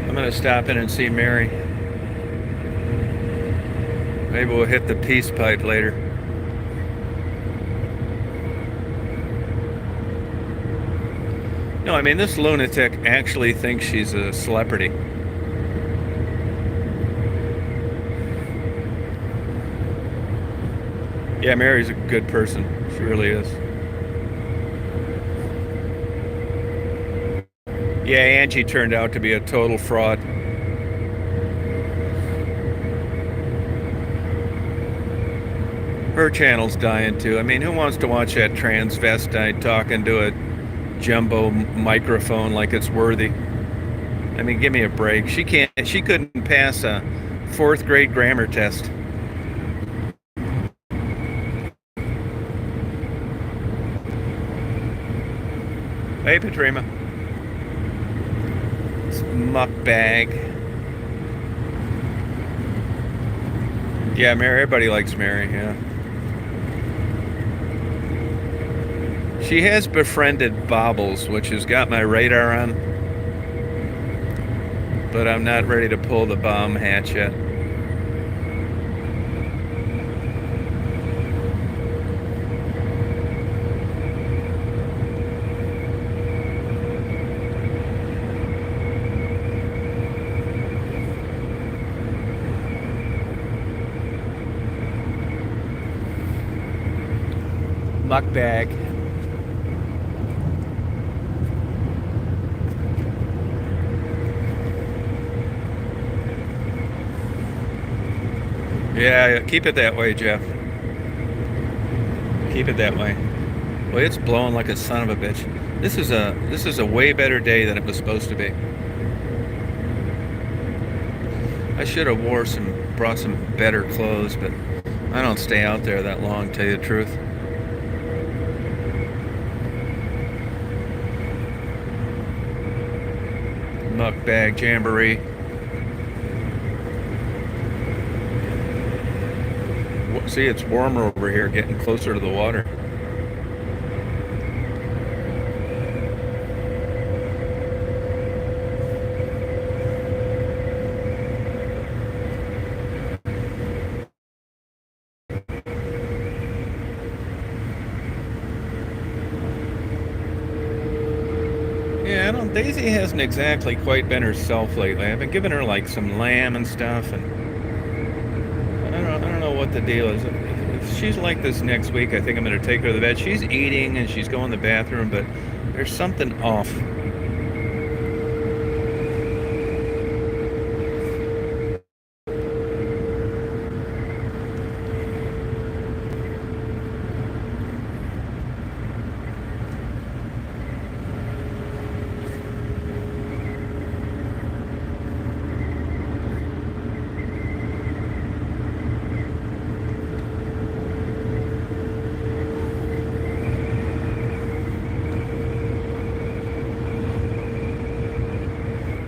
I'm going to stop in and see Mary. Maybe we'll hit the peace pipe later. No, I mean, this lunatic actually thinks she's a celebrity. Yeah, Mary's a good person. She really is. Yeah, Angie turned out to be a total fraud. Her channel's dying too. I mean, who wants to watch that transvestite talking to a jumbo microphone like it's worthy? I mean, give me a break. She couldn't pass a 4th grade grammar test. Hey, Patrima. It's muckbag. Yeah, Mary. Everybody likes Mary, yeah. She has befriended Bobbles, which has got my radar on. But I'm not ready to pull the bomb hatch yet. Muckbag. Yeah, keep it that way, Jeff. Keep it that way. Well, it's blowing like a son of a bitch. This is a way better day than it was supposed to be. I should have brought some better clothes, but I don't stay out there that long, to tell you the truth. Muckbag jamboree. See, it's warmer over here, getting closer to the water. Yeah, Daisy hasn't exactly quite been herself lately. I've been giving her like some lamb and stuff, and I don't know what the deal is. If she's like this next week, I think I'm going to take her to the bed. She's eating and she's going to the bathroom, but there's something off.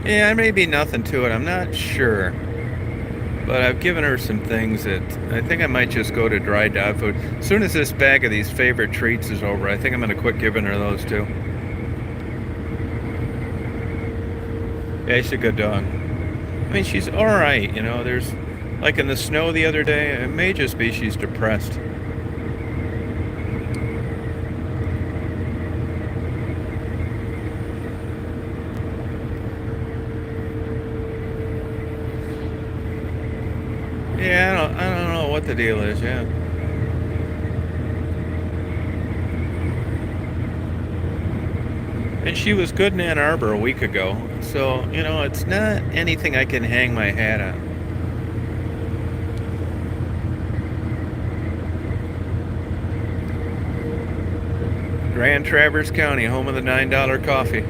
Yeah, there may be nothing to it. I'm not sure. But I've given her some things that I think I might just go to dry dog food. As soon as this bag of these favorite treats is over, I think I'm going to quit giving her those too. Yeah, she's a good dog. I mean, she's alright, you know. There's, like in the snow the other day, it may just be she's depressed. Yeah, I don't know what the deal is, yeah. And she was good in Ann Arbor a week ago, so, you know, it's not anything I can hang my hat on. Grand Traverse County, home of the $9 coffee.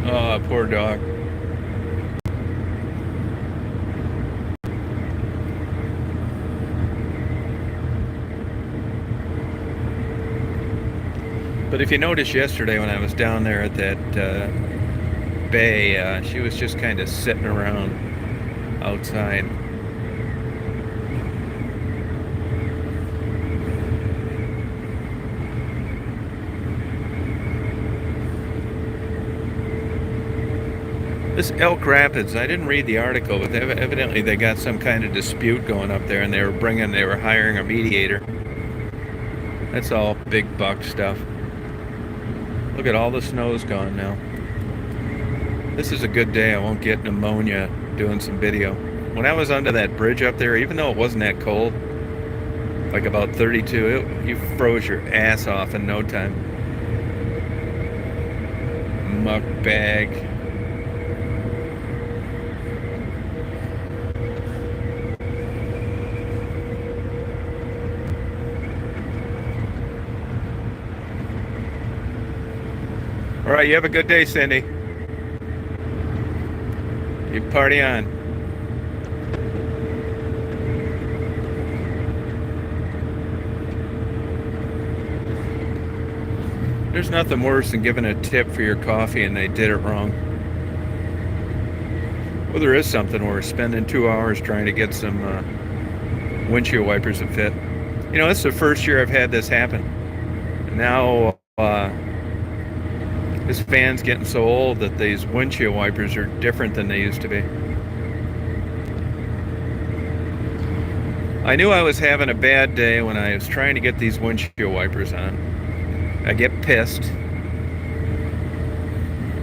Oh, poor dog. But if you noticed yesterday when I was down there at that bay, she was just kind of sitting around outside. This Elk Rapids, I didn't read the article, but evidently they got some kind of dispute going up there, and they were hiring a mediator. That's all big buck stuff. Look at all the snow's gone now. This is a good day. I won't get pneumonia doing some video. When I was under that bridge up there, even though it wasn't that cold, like about 32, you froze your ass off in no time. Muck bag. All right, you have a good day, Cindy. You party on. There's nothing worse than giving a tip for your coffee and they did it wrong. Well, there is something worse, spending 2 hours trying to get some windshield wipers that fit. You know, it's the first year I've had this happen. Now, this van's getting so old that these windshield wipers are different than they used to be. I knew I was having a bad day when I was trying to get these windshield wipers on. I get pissed.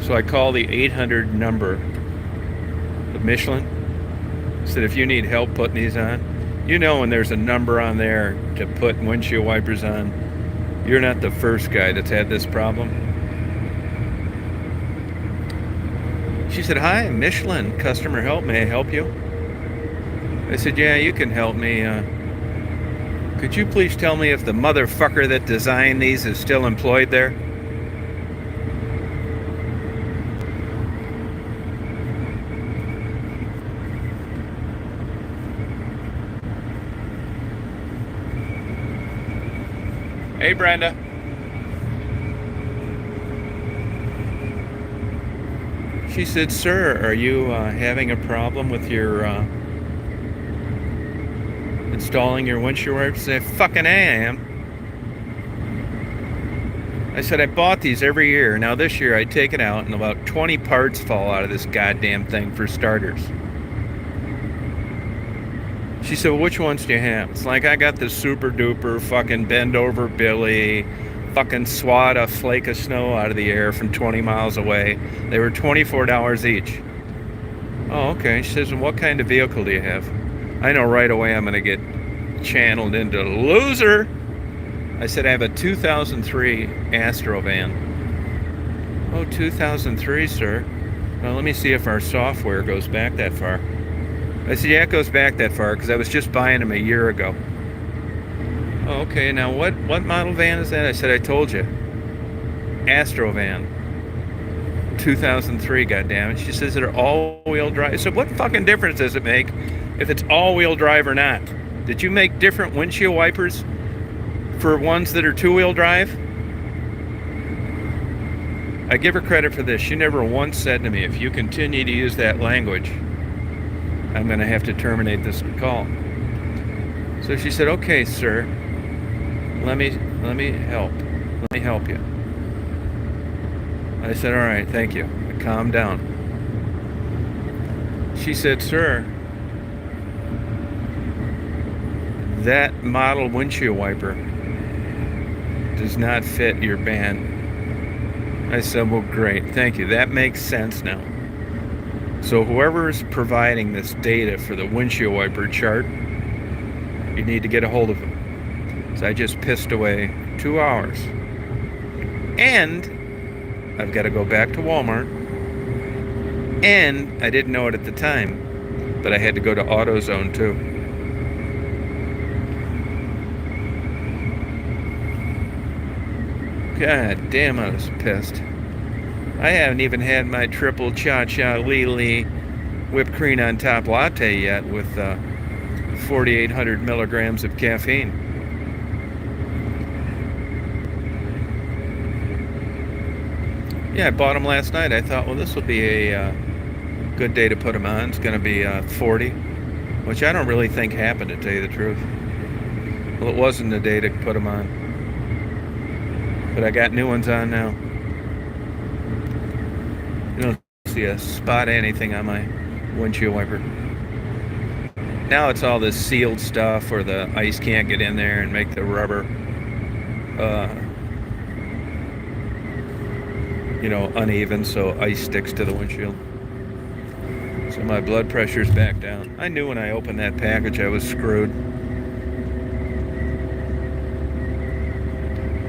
So I call the 800 number of Michelin. Said, if you need help putting these on, you know when there's a number on there to put windshield wipers on, you're not the first guy that's had this problem. She said, hi, Michelin, customer help, may I help you? I said, yeah, you can help me. Could you please tell me if the motherfucker that designed these is still employed there? Hey, Brenda. She said, sir, are you having a problem with your installing your windshield wipers? I said, fucking I am. I said, I bought these every year. Now this year I take it out and about 20 parts fall out of this goddamn thing for starters. She said, well, which ones do you have? It's like, I got the super duper fucking bend over Billy, fucking swat a flake of snow out of the air from 20 miles away. They were $24 each. Oh, okay. She says, well, what kind of vehicle do you have? I know right away I'm going to get channeled into loser. I said, I have a 2003 Astro van. Oh, 2003, sir. Well, let me see if our software goes back that far. I said, yeah, it goes back that far because I was just buying them a year ago. Oh, okay, now what model van is that? I said, I told you. Astro van. 2003, goddammit. She says they're all-wheel drive. I said, what fucking difference does it make if it's all-wheel drive or not? Did you make different windshield wipers for ones that are two-wheel drive? I give her credit for this. She never once said to me, if you continue to use that language, I'm going to have to terminate this call. So she said, okay, sir. Let me help. Let me help you. I said, all right, thank you. Calm down. She said, sir, that model windshield wiper does not fit your van. I said, well, great, thank you. That makes sense now. So whoever is providing this data for the windshield wiper chart, you need to get a hold of them. So I just pissed away 2 hours. And I've got to go back to Walmart. And I didn't know it at the time, but I had to go to AutoZone too. God damn, I was pissed. I haven't even had my triple cha-cha Lily whipped cream on top latte yet with 4,800 milligrams of caffeine. Yeah, I bought them last night. I thought, well, this will be a good day to put them on. It's going to be 40, which I don't really think happened, to tell you the truth. Well, it wasn't the day to put them on. But I got new ones on now. You don't see a spot of anything on my windshield wiper. Now it's all this sealed stuff where the ice can't get in there and make the rubber uneven, so ice sticks to the windshield. So my blood pressure's back down. I knew when I opened that package I was screwed.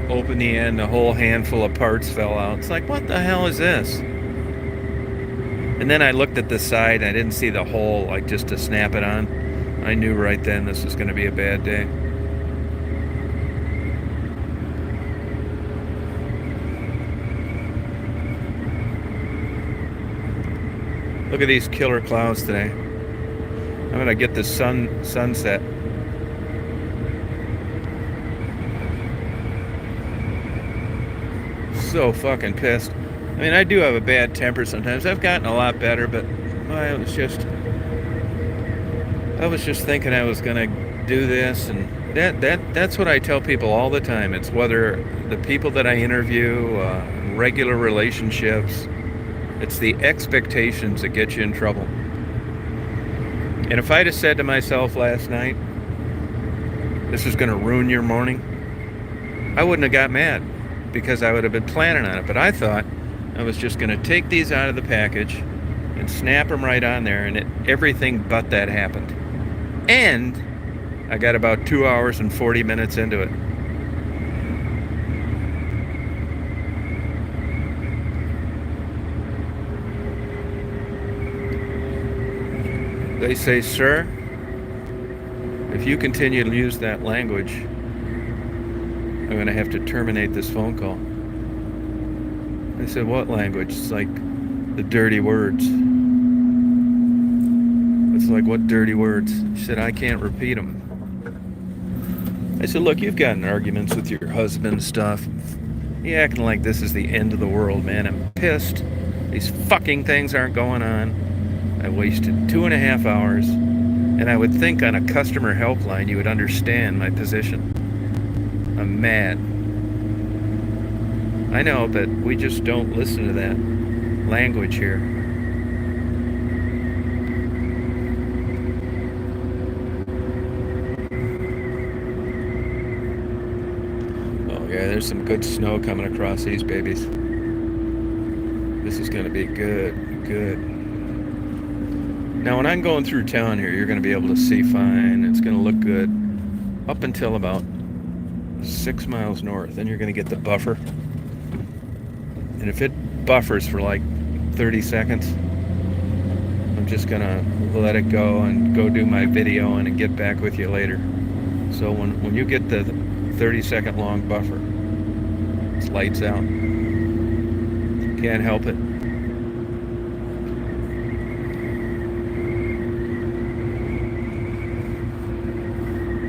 Opened the end, a whole handful of parts fell out. It's like, what the hell is this? And then I looked at the side, I didn't see the hole, like just to snap it on. I knew right then this was going to be a bad day. Look at these killer clouds today. I'm going to get the sunset. So fucking pissed. I mean, I do have a bad temper sometimes. I've gotten a lot better, but I was just thinking I was going to do this, and that's what I tell people all the time. It's whether the people that I interview, regular relationships, it's the expectations that get you in trouble. And if I'd have said to myself last night, this is going to ruin your morning, I wouldn't have got mad, because I would have been planning on it. But I thought I was just going to take these out of the package and snap them right on there, and everything but that happened. And I got about 2 hours and 40 minutes into it. They say, sir, if you continue to use that language, I'm going to have to terminate this phone call. I said, what language? It's like the dirty words. It's like, what dirty words? She said, I can't repeat them. I said, look, you've gotten arguments with your husband and stuff. You're acting like this is the end of the world, man. I'm pissed. These fucking things aren't going on. I wasted 2.5 hours, and I would think on a customer helpline you would understand my position. I'm mad. I know, but we just don't listen to that language here. Oh yeah, there's some good snow coming across these babies. This is going to be good. Now, when I'm going through town here, you're going to be able to see fine. It's going to look good up until about 6 miles north. Then you're going to get the buffer. And if it buffers for like 30 seconds, I'm just going to let it go and go do my video and get back with you later. So when you get the 30-second long buffer, it's lights out. Can't help it.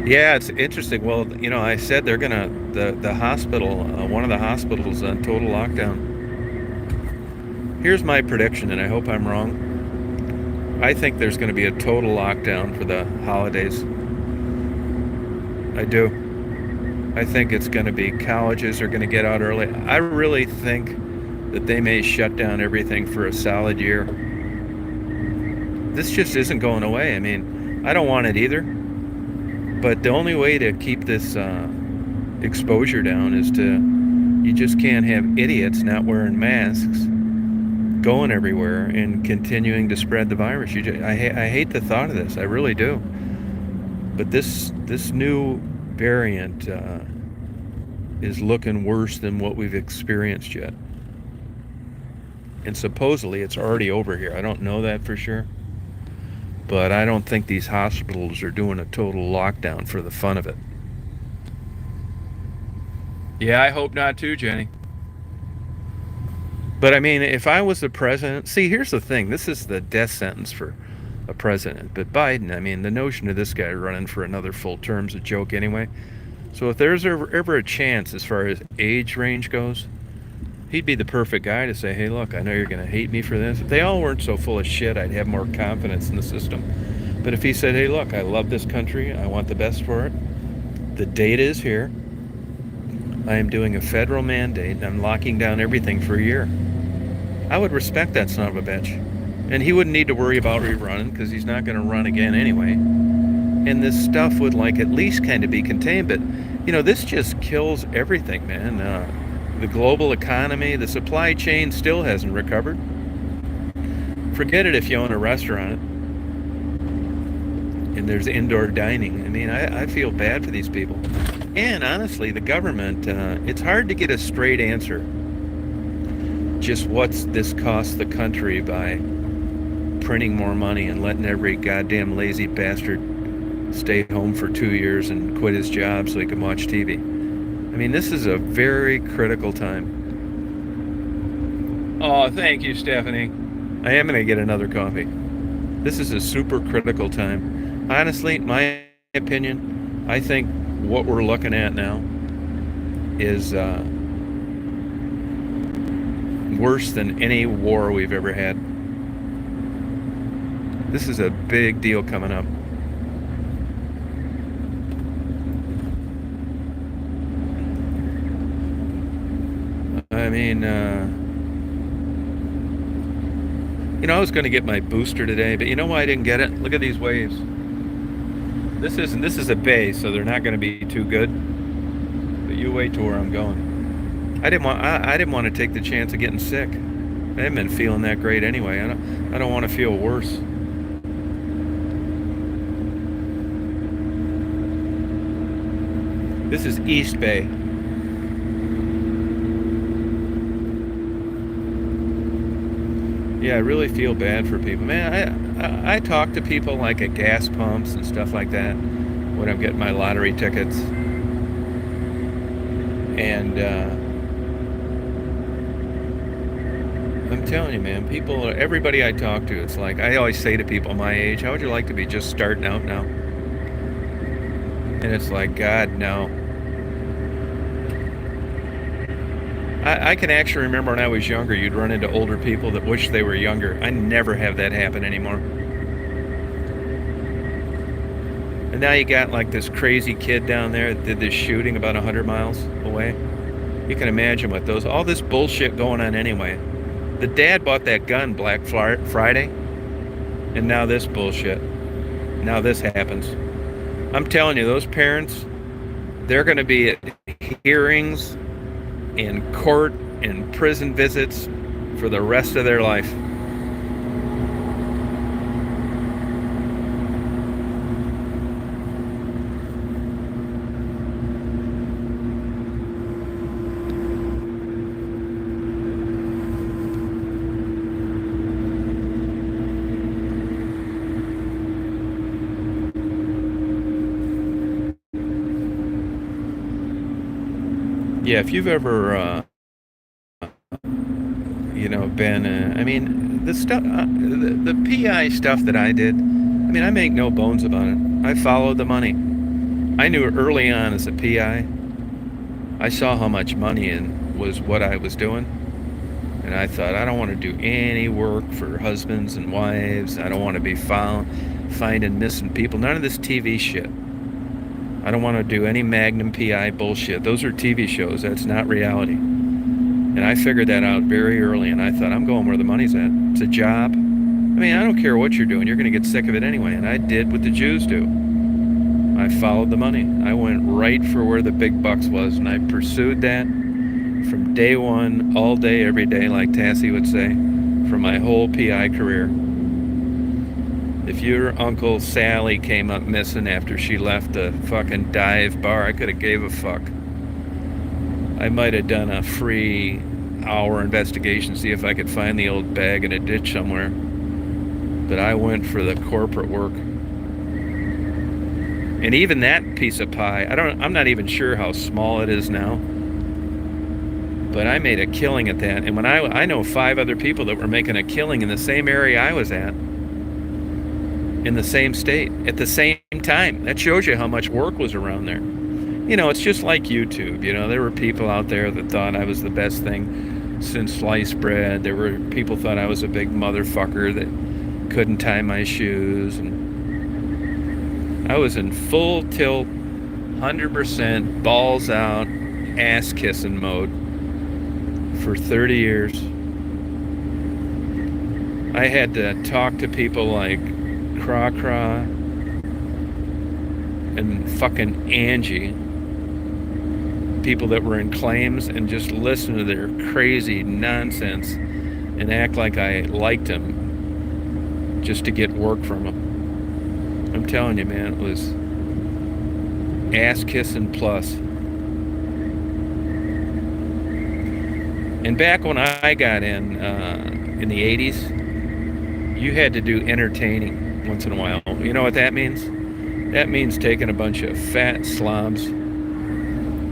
Yeah, it's interesting. Well, I said they're gonna the hospital, one of the hospitals on total lockdown. Here's my prediction, and I hope I'm wrong. I think there's going to be a total lockdown for the holidays. I do. I think it's going to be colleges are going to get out early. I really think that they may shut down everything for a solid year. This just isn't going away. I mean, I don't want it either. But the only way to keep this exposure down is you just can't have idiots not wearing masks, going everywhere, and continuing to spread the virus. I hate the thought of this. I really do. But this new variant is looking worse than what we've experienced yet. And supposedly it's already over here. I don't know that for sure. But I don't think these hospitals are doing a total lockdown for the fun of it. Yeah, I hope not too, Jenny. But I mean, if I was the president, see, here's the thing. This is the death sentence for a president. But Biden, I mean, the notion of this guy running for another full term's a joke anyway. So if there's ever a chance as far as age range goes, he'd be the perfect guy to say, hey, look, I know you're going to hate me for this. If they all weren't so full of shit, I'd have more confidence in the system. But if he said, hey, look, I love this country, I want the best for it, the data is here, I am doing a federal mandate, I'm locking down everything for a year, I would respect that son of a bitch. And he wouldn't need to worry about rerunning because he's not going to run again anyway. And this stuff would like at least kind of be contained. But, you know, this just kills everything, man. The global economy, the supply chain still hasn't recovered. Forget it if you own a restaurant and there's indoor dining. I mean, I feel bad for these people. And honestly, the government, it's hard to get a straight answer. Just what's this cost the country by printing more money and letting every goddamn lazy bastard stay home for 2 years and quit his job so he can watch TV. I mean, this is a very critical time. Oh, thank you, Stephanie. I am going to get another coffee. This is a super critical time. Honestly, my opinion, I think what we're looking at now is worse than any war we've ever had. This is a big deal coming up. I mean, you know, I was going to get my booster today, but you know why I didn't get it? Look at these waves. This is a bay, so they're not going to be too good. But you wait to where I'm going. I didn't want to take the chance of getting sick. I haven't been feeling that great anyway. I don't want to feel worse. This is East Bay. Yeah, I really feel bad for people. Man, I talk to people like at gas pumps and stuff like that when I'm getting my lottery tickets. And I'm telling you, man, everybody I talk to, it's like, I always say to people my age, how would you like to be just starting out now? And it's like, God, no. I can actually remember when I was younger, you'd run into older people that wish they were younger. I never have that happen anymore. And now you got like this crazy kid down there that did this shooting about 100 miles away. You can imagine what all this bullshit going on anyway. The dad bought that gun Black Friday, and now this bullshit. Now this happens. I'm telling you, those parents, they're going to be at hearings, in court, in prison visits for the rest of their life. Yeah, if you've ever, you know, been, I mean, the stuff, the PI stuff that I did, I mean, I make no bones about it. I followed the money. I knew early on as a PI, I saw how much money was what I was doing. And I thought, I don't want to do any work for husbands and wives. I don't want to be finding missing people. None of this TV shit. I don't want to do any Magnum PI bullshit. Those are TV shows. That's not reality. And I figured that out very early, and I thought, I'm going where the money's at. It's a job. I mean, I don't care what you're doing. You're going to get sick of it anyway. And I did what the Jews do. I followed the money. I went right for where the big bucks was, and I pursued that from day one, all day, every day, like Tassie would say, for my whole PI career. If your Uncle Sally came up missing after she left the fucking dive bar, I could have gave a fuck. I might have done a free hour investigation, see if I could find the old bag in a ditch somewhere. But I went for the corporate work. And even that piece of pie, I'm not even sure how small it is now. But I made a killing at that. And when I know 5 other people that were making a killing in the same area I was at, in the same state, at the same time. That shows you how much work was around there. You know, it's just like YouTube. You know, there were people out there that thought I was the best thing since sliced bread. There were people thought I was a big motherfucker that couldn't tie my shoes. And I was in full tilt, 100% balls out, ass kissing mode for 30 years. I had to talk to people like Craw and fucking Angie, people that were in claims, and just listen to their crazy nonsense and act like I liked them just to get work from them. I'm telling you, man, it was ass kissing plus. And back when I got in the 80s, you had to do entertaining once in a while. You know what that means? That means taking a bunch of fat slobs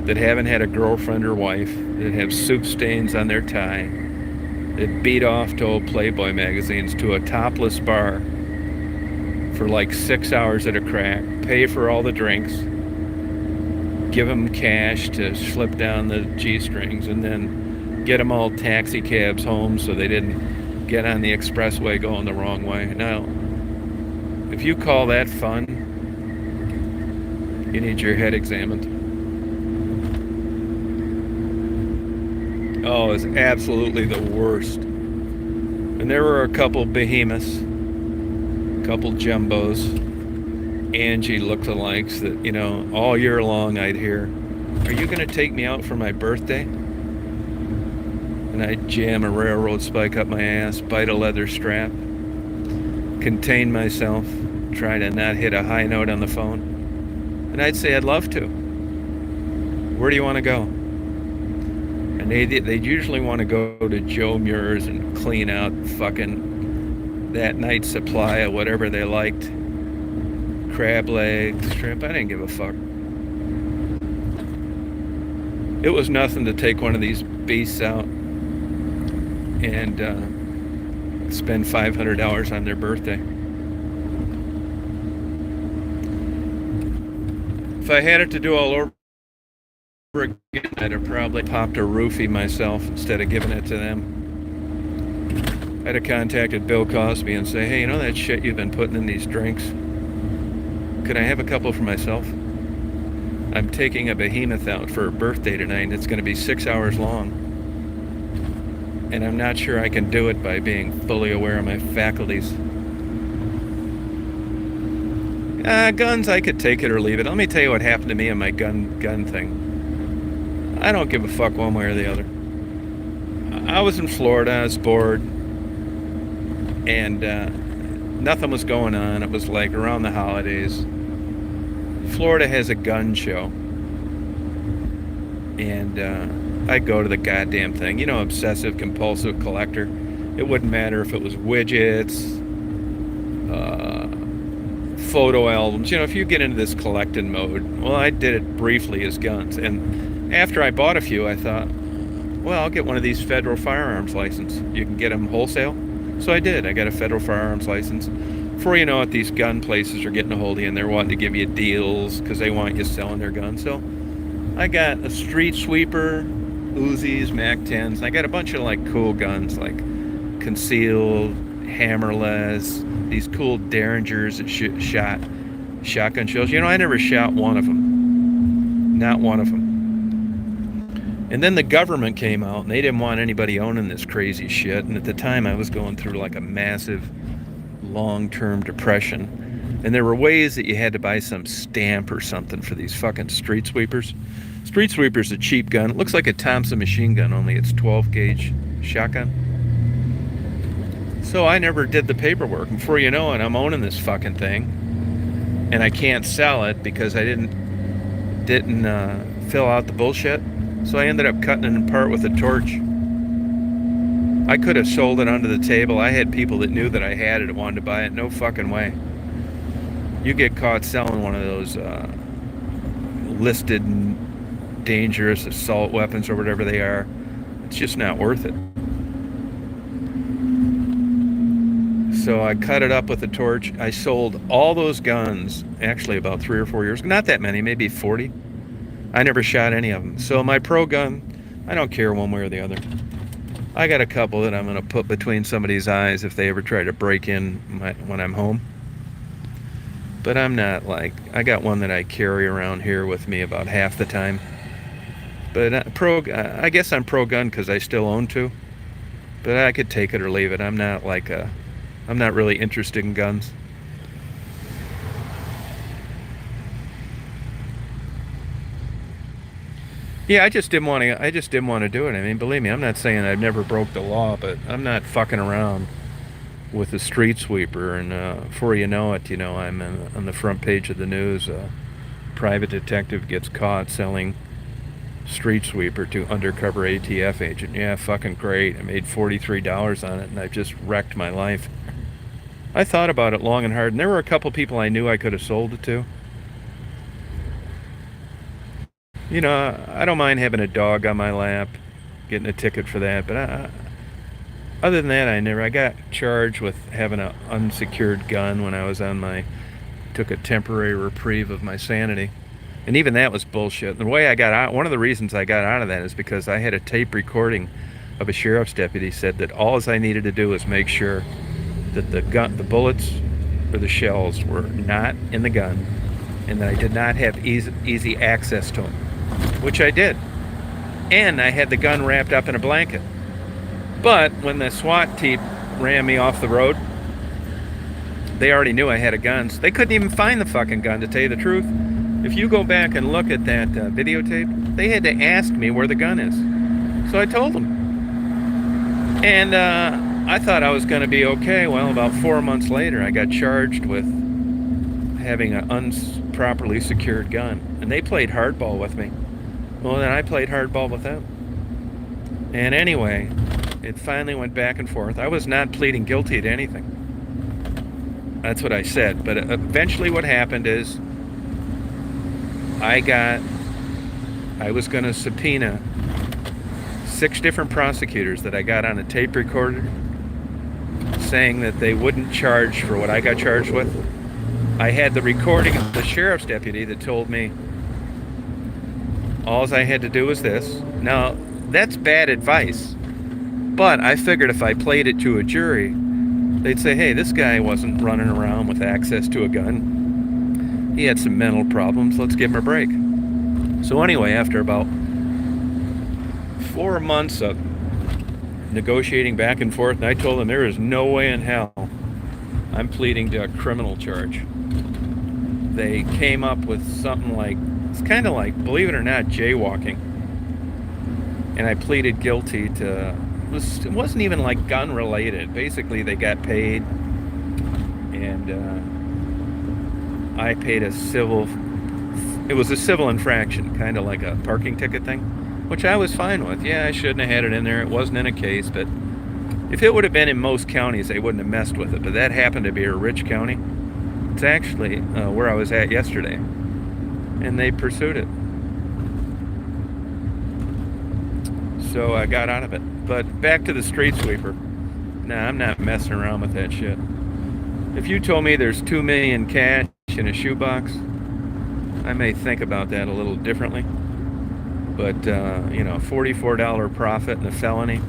that haven't had a girlfriend or wife, that have soup stains on their tie, that beat off to old Playboy magazines, to a topless bar for like 6 hours at a crack, pay for all the drinks, give them cash to slip down the G-strings, and then get them all taxi cabs home so they didn't get on the expressway going the wrong way. Now, if you call that fun, you need your head examined. Oh, it's absolutely the worst. And there were a couple behemoths, a couple jumbos, Angie lookalikes that, you know, all year long I'd hear, "Are you going to take me out for my birthday?" And I'd jam a railroad spike up my ass, bite a leather strap, contain myself, try to not hit a high note on the phone. And I'd say, "I'd love to. Where do you want to go?" And they'd usually want to go to Joe Muir's and clean out fucking that night's supply of whatever they liked. Crab legs, shrimp, I didn't give a fuck. It was nothing to take one of these beasts out and spend $500 on their birthday. If I had it to do all over again, I'd have probably popped a roofie myself instead of giving it to them. I'd have contacted Bill Cosby and say, "Hey, you know that shit you've been putting in these drinks? Could I have a couple for myself? I'm taking a behemoth out for a birthday tonight, and it's going to be 6 hours long. And I'm not sure I can do it by being fully aware of my faculties." Guns, I could take it or leave it. Let me tell you what happened to me in my gun thing. I don't give a fuck one way or the other. I was in Florida, I was bored, and nothing was going on. It was like around the holidays. Florida has a gun show, and I'd go to the goddamn thing. You know, obsessive compulsive collector. It wouldn't matter if it was widgets, photo albums. You know, if you get into this collecting mode, well, I did it briefly as guns. And after I bought a few, I thought, well, I'll get one of these federal firearms license. You can get them wholesale. So I did. I got a federal firearms license. Before you know it, these gun places are getting a hold of you, and they're wanting to give you deals because they want you selling their guns. So I got a street sweeper, Uzis, MAC-10s. I got a bunch of like cool guns, like concealed, hammerless, these cool Derringers that shot shotgun shells. You know, I never shot one of them. Not one of them. And then the government came out, and they didn't want anybody owning this crazy shit. And at the time, I was going through like a massive long-term depression. And there were ways that you had to buy some stamp or something for these fucking street sweepers. Street sweeper's a cheap gun. It looks like a Thompson machine gun, only it's 12-gauge shotgun. So I never did the paperwork. And before you know it, I'm owning this fucking thing. And I can't sell it because I didn't fill out the bullshit. So I ended up cutting it apart with a torch. I could have sold it under the table. I had people that knew that I had it and wanted to buy it. No fucking way. You get caught selling one of those listed dangerous assault weapons or whatever they are, It's just not worth it. So I cut it up with a torch. I sold all those guns, actually about 3 or 4 years, not that many, maybe 40. I never shot any of them. So my pro gun, I don't care one way or the other. I got a couple that I'm going to put between somebody's eyes if they ever try to break in when I'm home. But I'm not like, I got one that I carry around here with me about half the time. But I guess I'm pro gun because I still own two. But I could take it or leave it. I'm not really interested in guns. Yeah, I just didn't want to do it. I mean, believe me, I'm not saying I've never broke the law, but I'm not fucking around with a street sweeper. And before you know it, I'm on the front page of the news. Private detective gets caught selling street sweeper to undercover ATF agent. Yeah, fucking great. I made $43 on it, and I've just wrecked my life. I thought about it long and hard, and there were a couple people I knew I could have sold it to. I don't mind having a dog on my lap, getting a ticket for that, but other than that, I got charged with having an unsecured gun when I was took a temporary reprieve of my sanity. And even that was bullshit. The way I got out, one of the reasons I got out of that is because I had a tape recording of a sheriff's deputy said that all I needed to do was make sure that the bullets or the shells were not in the gun, and that I did not have easy access to them, which I did. And I had the gun wrapped up in a blanket. But when the SWAT team ran me off the road, they already knew I had a gun, so they couldn't even find the fucking gun, to tell you the truth. If you go back and look at that videotape, they had to ask me where the gun is. So I told them. And I thought I was going to be okay. Well, about 4 months later, I got charged with having an improperly secured gun. And they played hardball with me. Well, then I played hardball with them. And anyway, it finally went back and forth. I was not pleading guilty to anything. That's what I said. But eventually what happened is I was going to subpoena 6 different prosecutors that I got on a tape recorder saying that they wouldn't charge for what I got charged with. I had the recording of the sheriff's deputy that told me all I had to do was this. Now, that's bad advice, but I figured if I played it to a jury, they'd say, hey, this guy wasn't running around with access to a gun. He had some mental problems. Let's give him a break. So anyway, after about 4 months of negotiating back and forth, and I told them there is no way in hell I'm pleading to a criminal charge. They came up with something like, it's kind of like, believe it or not, jaywalking. And I pleaded guilty to, it wasn't even like gun related. Basically, they got paid, and I paid it was a civil infraction, kind of like a parking ticket thing, which I was fine with. Yeah, I shouldn't have had it in there. It wasn't in a case, but if it would have been in most counties, they wouldn't have messed with it. But that happened to be a rich county. It's actually where I was at yesterday, and they pursued it. So I got out of it. But back to the street sweeper. Nah, I'm not messing around with that shit. If you told me there's $2 million cash in a shoebox, I may think about that a little differently. But $44 profit in a felony,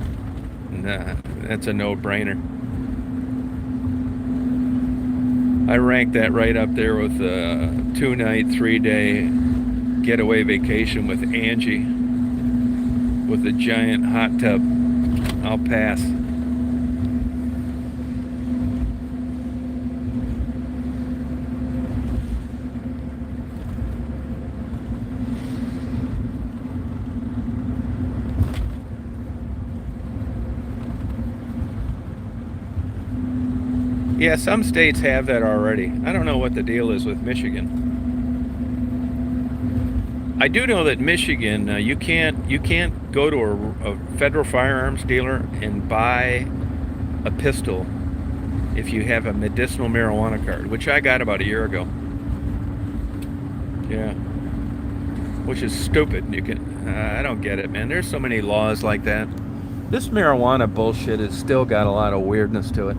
nah, that's a no-brainer. I rank that right up there with a 2-night, 3-day getaway vacation with Angie with a giant hot tub. I'll pass. Yeah, some states have that already. I don't know what the deal is with Michigan. I do know that Michigan, you can't go to a federal firearms dealer and buy a pistol if you have a medicinal marijuana card, which I got about a year ago. Yeah, which is stupid. I don't get it, man. There's so many laws like that. This marijuana bullshit has still got a lot of weirdness to it.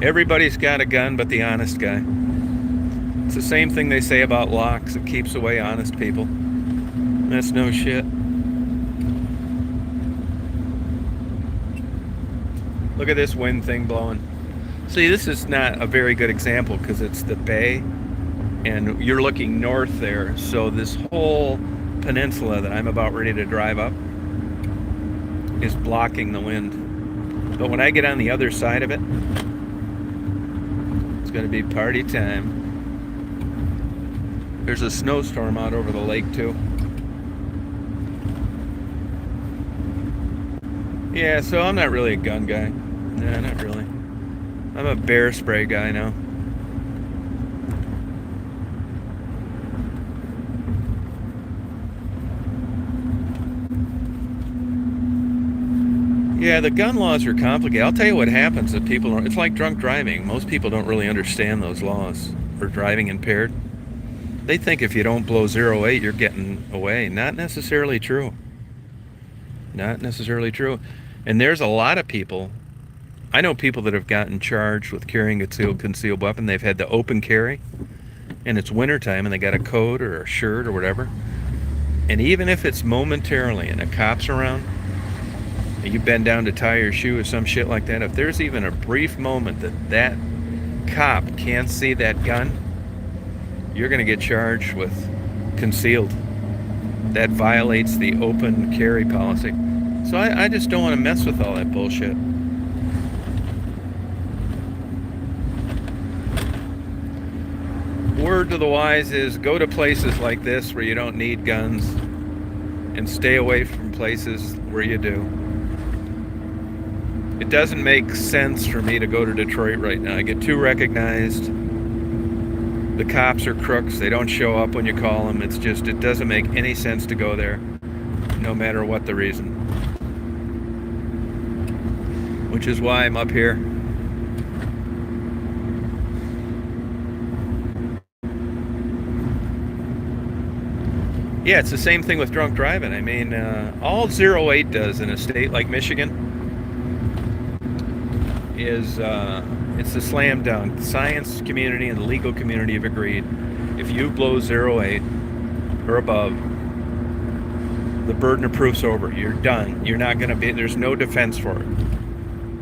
Everybody's got a gun but the honest guy. It's the same thing they say about locks. It keeps away honest people. That's no shit. Look at this wind thing blowing. See, this is not a very good example because it's the bay and you're looking north there. So this whole peninsula that I'm about ready to drive up is blocking the wind. But when I get on the other side of it, it's going to be party time. There's a snowstorm out over the lake too. Yeah, so I'm not really a gun guy. Nah, not really. I'm a bear spray guy now. Yeah, the gun laws are complicated. I'll tell you what happens if people are, it's like drunk driving. Most people don't really understand those laws for driving impaired. They think if you don't blow 08, you're getting away. Not necessarily true. Not necessarily true. And there's a lot of people, I know people that have gotten charged with carrying a concealed weapon. They've had to open carry, and it's wintertime, and they got a coat or a shirt or whatever. And even if it's momentarily and a cop's around, and you bend down to tie your shoe or some shit like that, if there's even a brief moment that that cop can't see that gun, you're going to get charged with concealed. That violates the open carry policy. So I just don't want to mess with all that bullshit. Word to the wise is go to places like this where you don't need guns and stay away from places where you do. It doesn't make sense for me to go to Detroit right now. I get too recognized. The cops are crooks. They don't show up when you call them. It's just, it doesn't make any sense to go there, no matter what the reason. Which is why I'm up here. Yeah, it's the same thing with drunk driving. I mean, all 08 does in a state like Michigan is it's a slam dunk. The science community and the legal community have agreed. If you blow 08 or above, the burden of proof's over. You're done. You're not going to be, there's no defense for it.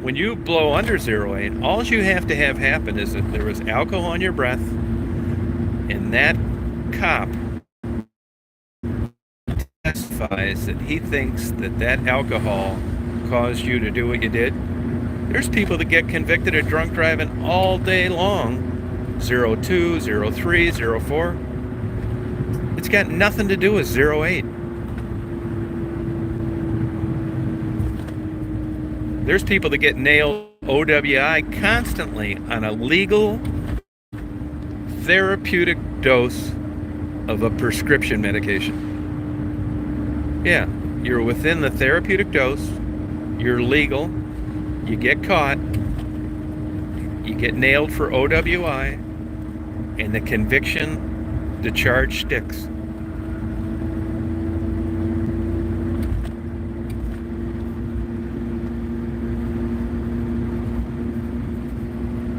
When you blow under 08, all you have to have happen is that there was alcohol on your breath and that cop testifies that he thinks that that alcohol caused you to do what you did. There's people that get convicted of drunk driving all day long. 02, 03, 04. It's got nothing to do with 08. There's people that get nailed OWI constantly on a legal therapeutic dose of a prescription medication. Yeah, you're within the therapeutic dose, you're legal, you get caught, you get nailed for OWI, and the conviction, the charge sticks.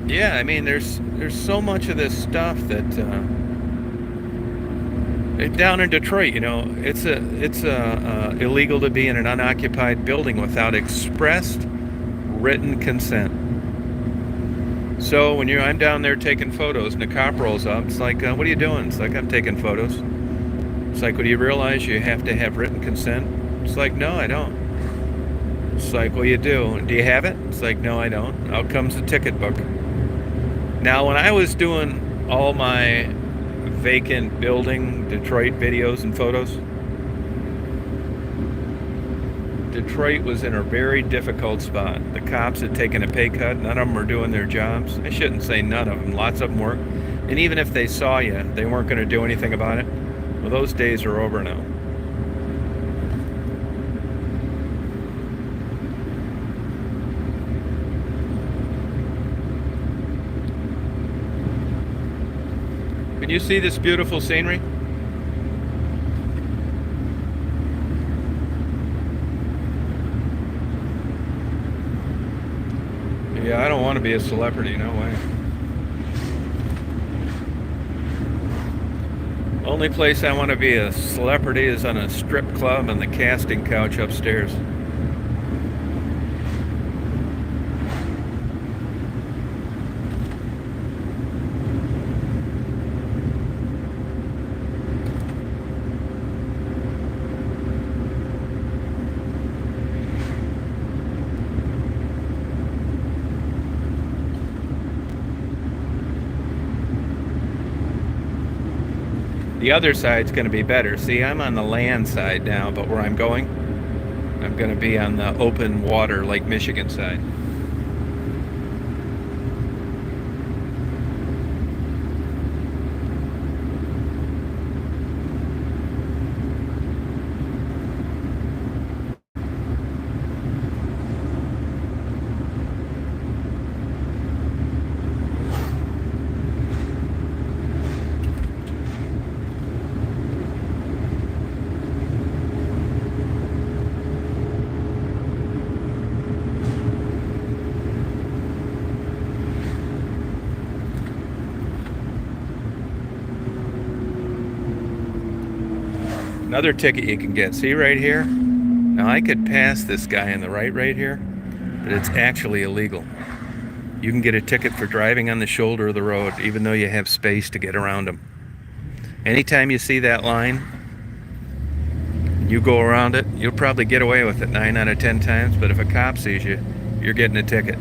Yeah, I mean, there's so much of this stuff that down in Detroit, you know, it's illegal to be in an unoccupied building without expressed written consent. So when I'm down there taking photos and the cop rolls up, it's like, what are you doing? It's like, I'm taking photos. It's like, well, do you realize you have to have written consent? It's like, no, I don't. It's like, well, you do. Do you have it? It's like, no, I don't. Out comes the ticket book. Now, when I was doing all my vacant building Detroit videos and photos, Detroit was in a very difficult spot. The cops had taken a pay cut. None of them were doing their jobs. I shouldn't say none of them. Lots of them were. And even if they saw you, they weren't going to do anything about it. Well, those days are over now. Can you see this beautiful scenery? Yeah, I don't want to be a celebrity, no way. Only place I want to be a celebrity is on a strip club and the casting couch upstairs. The other side's going to be better. See, I'm on the land side now, but where I'm going, I'm going to be on the open water Lake Michigan side. Another ticket you can get. See right here? Now I could pass this guy on the right here, but it's actually illegal. You can get a ticket for driving on the shoulder of the road, even though you have space to get around them. Anytime you see that line, you go around it, you'll probably get away with it 9 out of 10 times, but if a cop sees you, you're getting a ticket.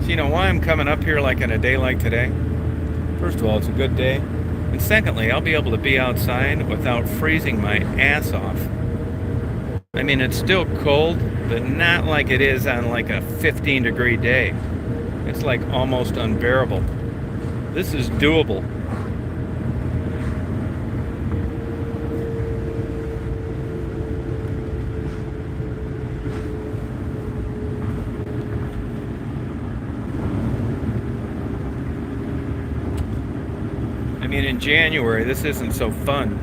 So you know why I'm coming up here like on a day like today? First of all, it's a good day. And secondly, I'll be able to be outside without freezing my ass off. I mean, it's still cold, but not like it is on like a 15-degree day. It's like almost unbearable. This is doable. I mean, in January, this isn't so fun.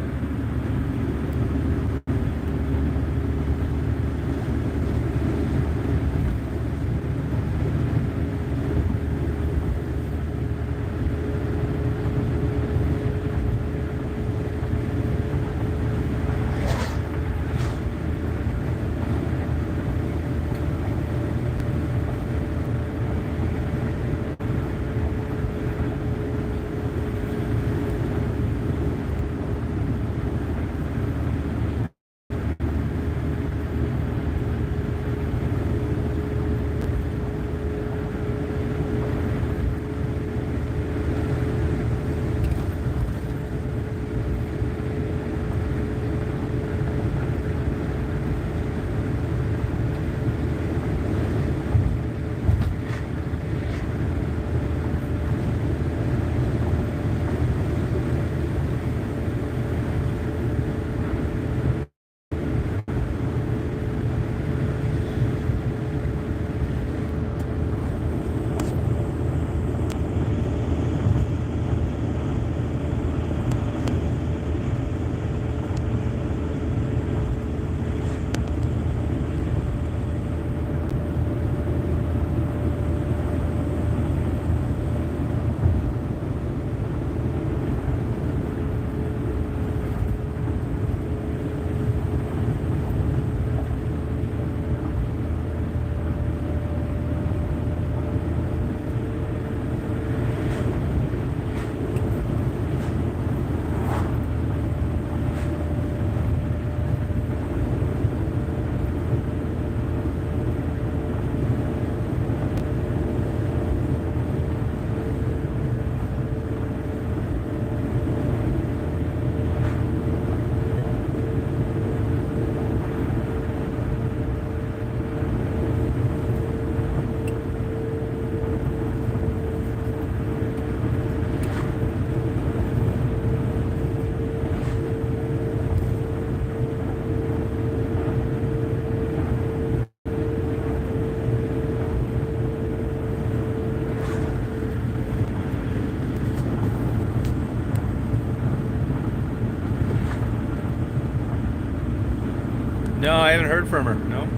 I haven't heard from her. No.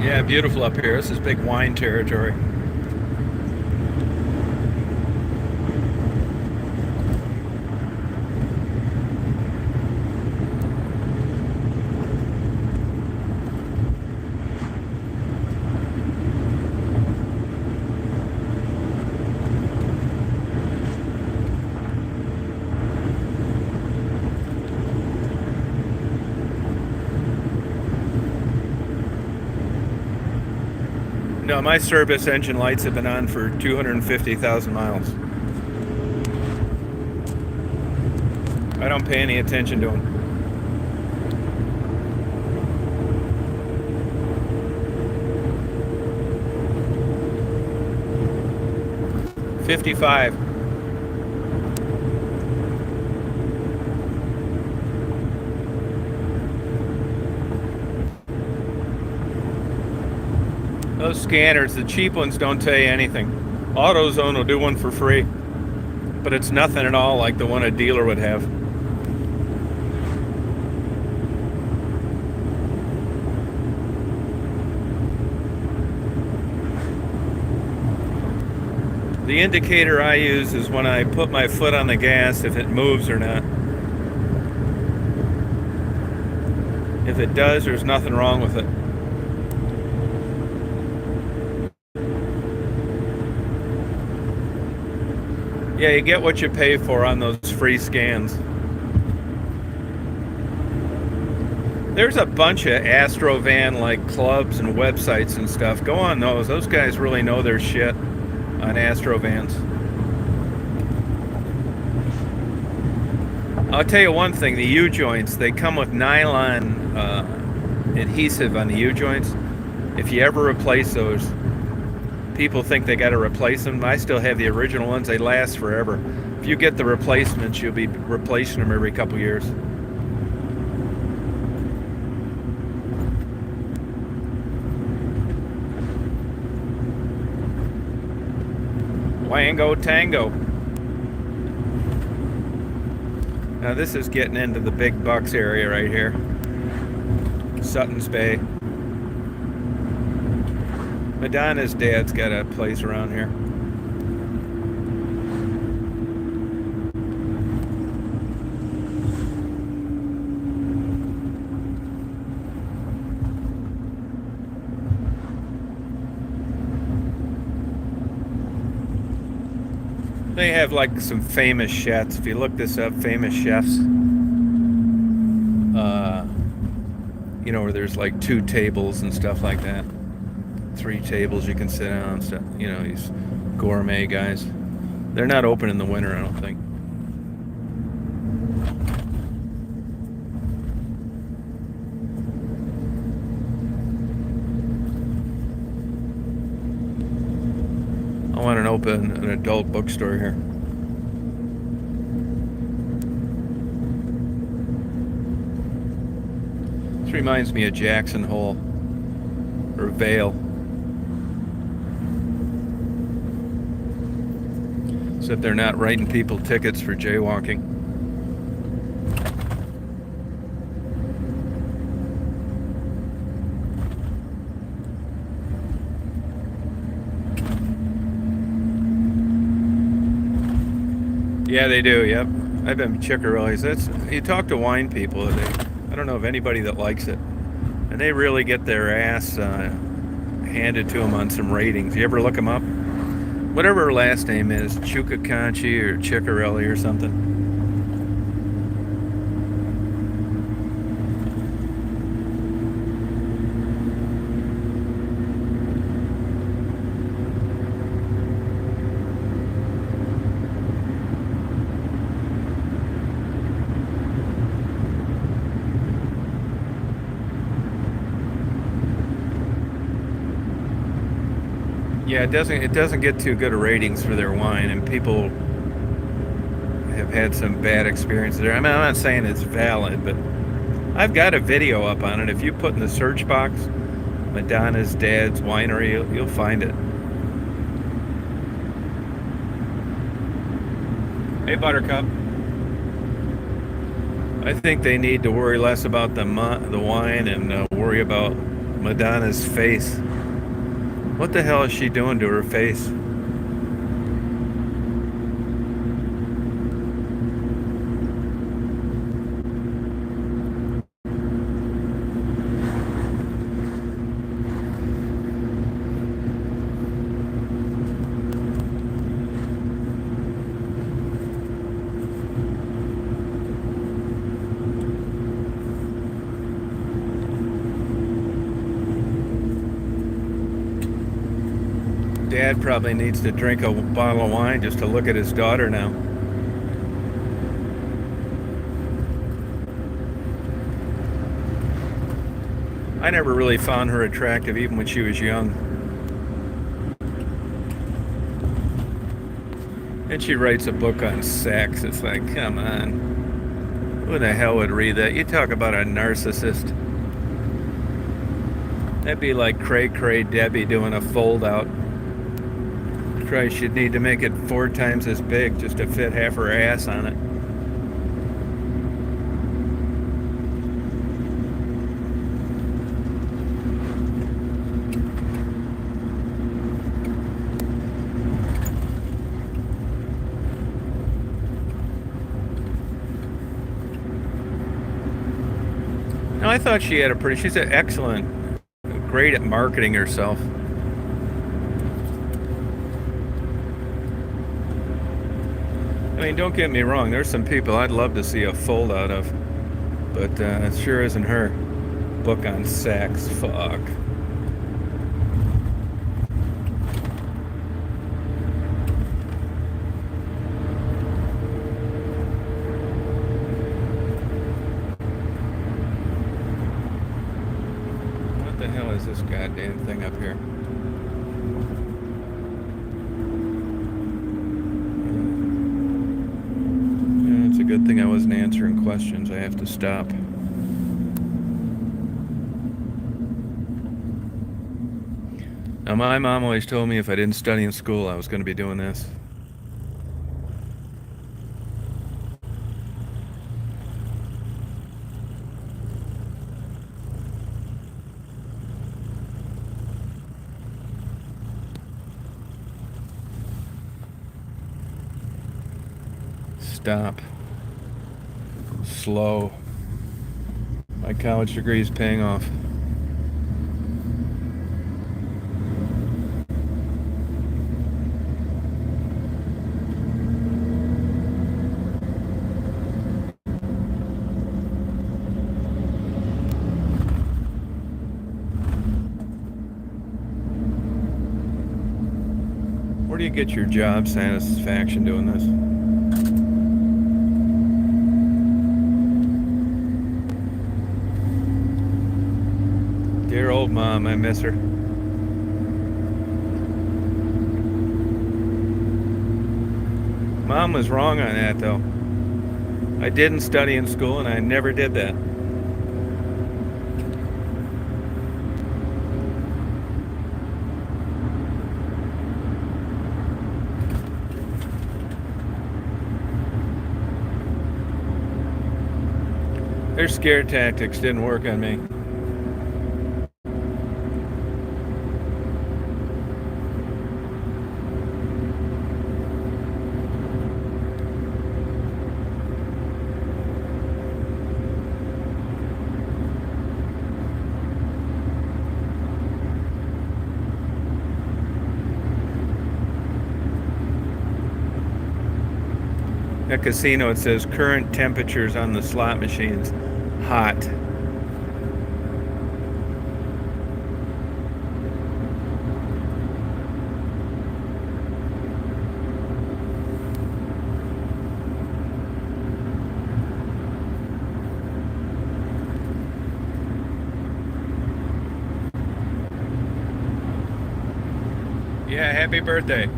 Yeah, beautiful up here. This is big wine territory. No, my service engine lights have been on for 250,000 miles. I don't pay any attention to them. 55. Those scanners, the cheap ones, don't tell you anything. AutoZone will do one for free, but it's nothing at all like the one a dealer would have. The indicator I use is when I put my foot on the gas, if it moves or not. If it does, there's nothing wrong with it. Yeah, you get what you pay for on those free scans. There's a bunch of Astrovan like clubs and websites and stuff. Go on those. Those guys really know their shit on Astrovans. I'll tell you one thing, the U-joints, they come with nylon adhesive on the U-joints. If you ever replace those, people think they got to replace them. I still have the original ones. They last forever. If you get the replacements, you'll be replacing them every couple years. Wango Tango. Now this is getting into the big bucks area right here. Suttons Bay. Madonna's dad's got a place around here. They have like some famous chefs. If you look this up, famous chefs. You know, where there's like 2 tables and stuff like that. 3 tables you can sit down. Stuff. You know, these gourmet guys. They're not open in the winter, I don't think. I want an adult bookstore here. This reminds me of Jackson Hole or Vale. Except they're not writing people tickets for jaywalking. Yeah, they do. Yep, I've been Chickarilli's. You talk to wine people. I don't know of anybody that likes it, and they really get their ass handed to them on some ratings. You ever look them up? Whatever her last name is, Chukakanchi or Chickarilli or something. Yeah, it doesn't get too good of ratings for their wine, and people have had some bad experiences there. I mean, I'm not saying it's valid, but I've got a video up on it. If you put in the search box Madonna's dad's winery, you'll find it. Hey, Buttercup. I think they need to worry less about the wine and worry about Madonna's face. What the hell is she doing to her face? Dad probably needs to drink a bottle of wine just to look at his daughter now. I never really found her attractive even when she was young. And she writes a book on sex. It's like, come on. Who the hell would read that? You talk about a narcissist. That'd be like Cray Cray Debbie doing a fold out. Christ, you'd need to make it 4 times as big just to fit half her ass on it. No, I thought she had she's an excellent, great at marketing herself. I mean, don't get me wrong, there's some people I'd love to see a fold out of, but it sure isn't her. Book on sex, fuck. What the hell is this goddamn thing up here? It's a good thing I wasn't answering questions. I have to stop. Now, my mom always told me if I didn't study in school, I was going to be doing this. Stop. Slow. My college degree is paying off. Where do you get your job satisfaction doing this? Dear old mom, I miss her. Mom was wrong on that, though. I didn't study in school, and I never did that. Their scare tactics didn't work on me. At casino, it says current temperatures on the slot machines. Hot. Yeah, happy birthday.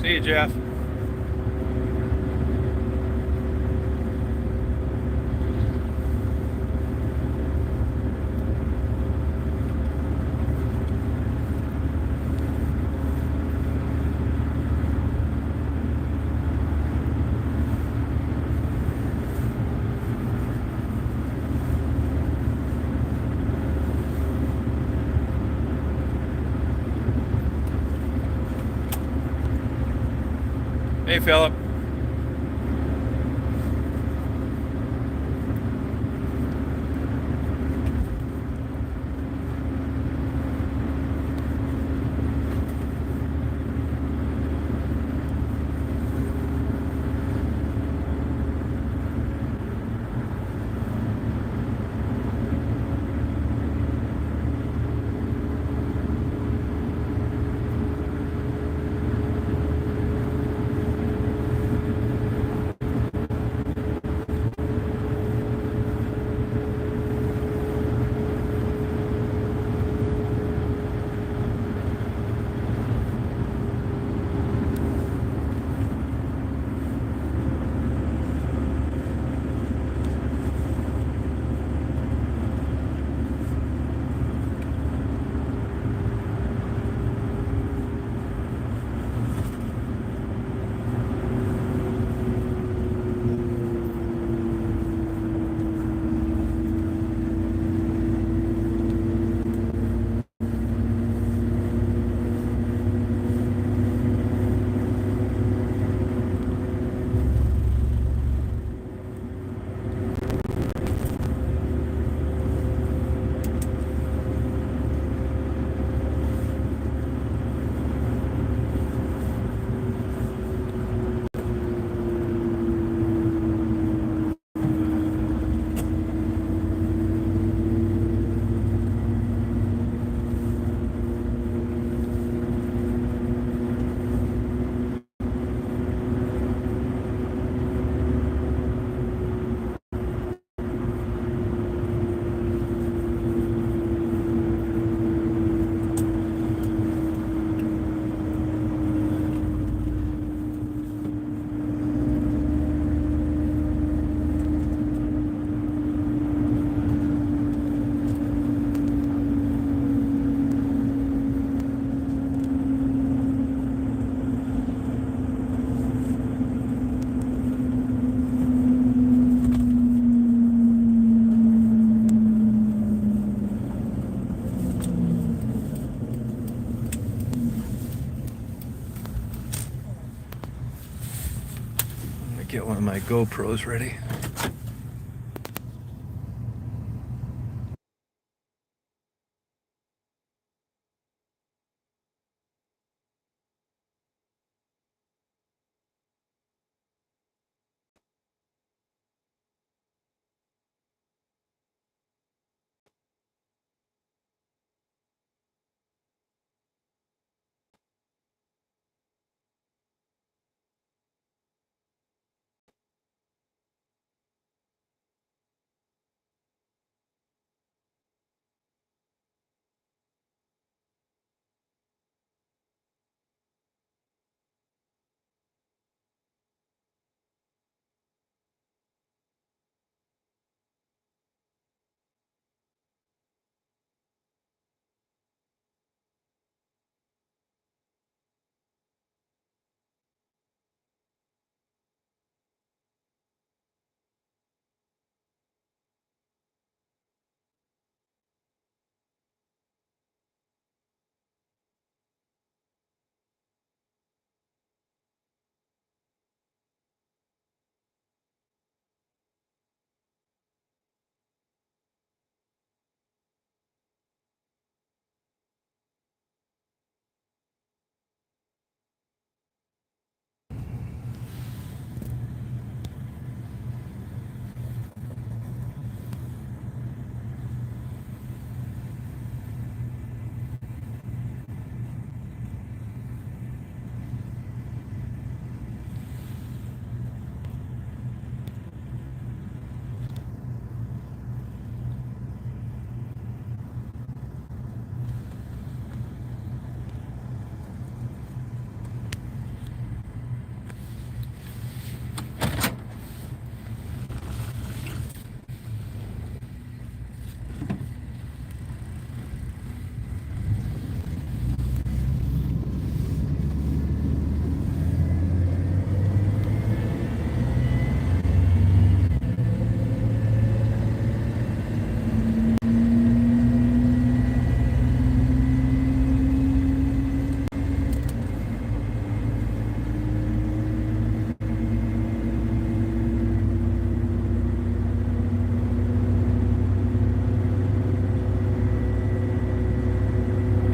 See you, Jeff. Hey, Philip. Get one of my GoPros ready.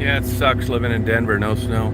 Yeah, it sucks living in Denver, no snow.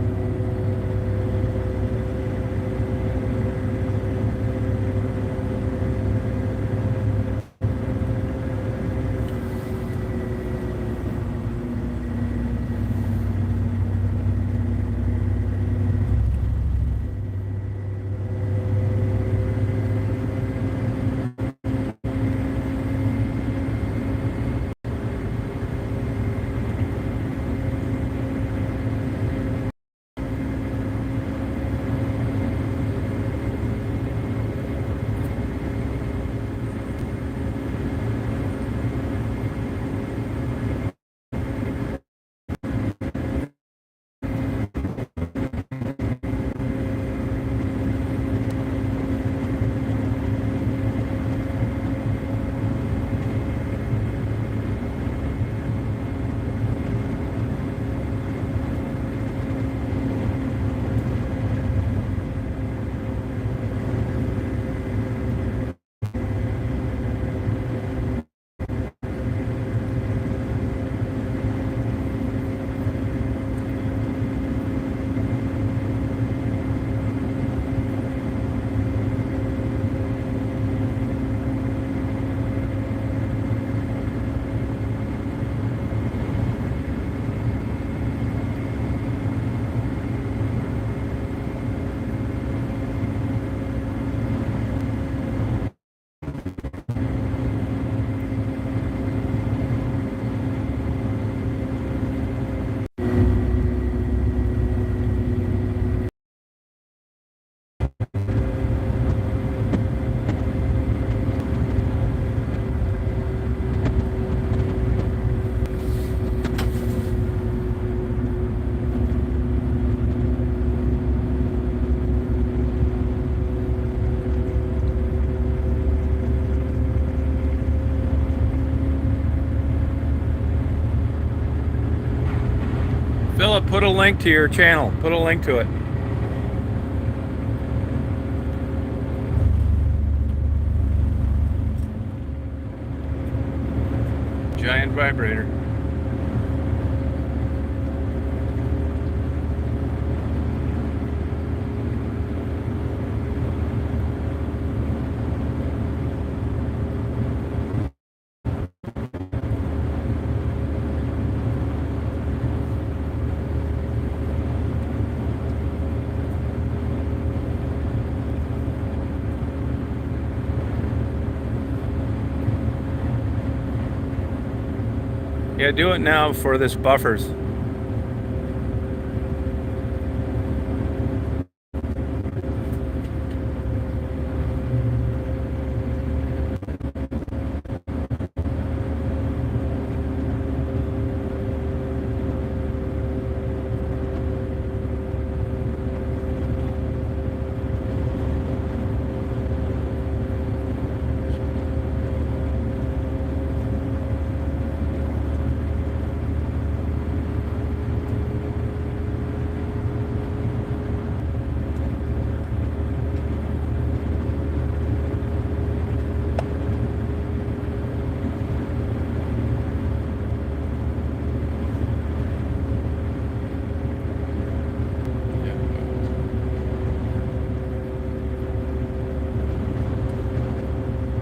Philip, put a link to your channel. Put a link to it. Giant vibrator. Yeah, do it now before this buffers.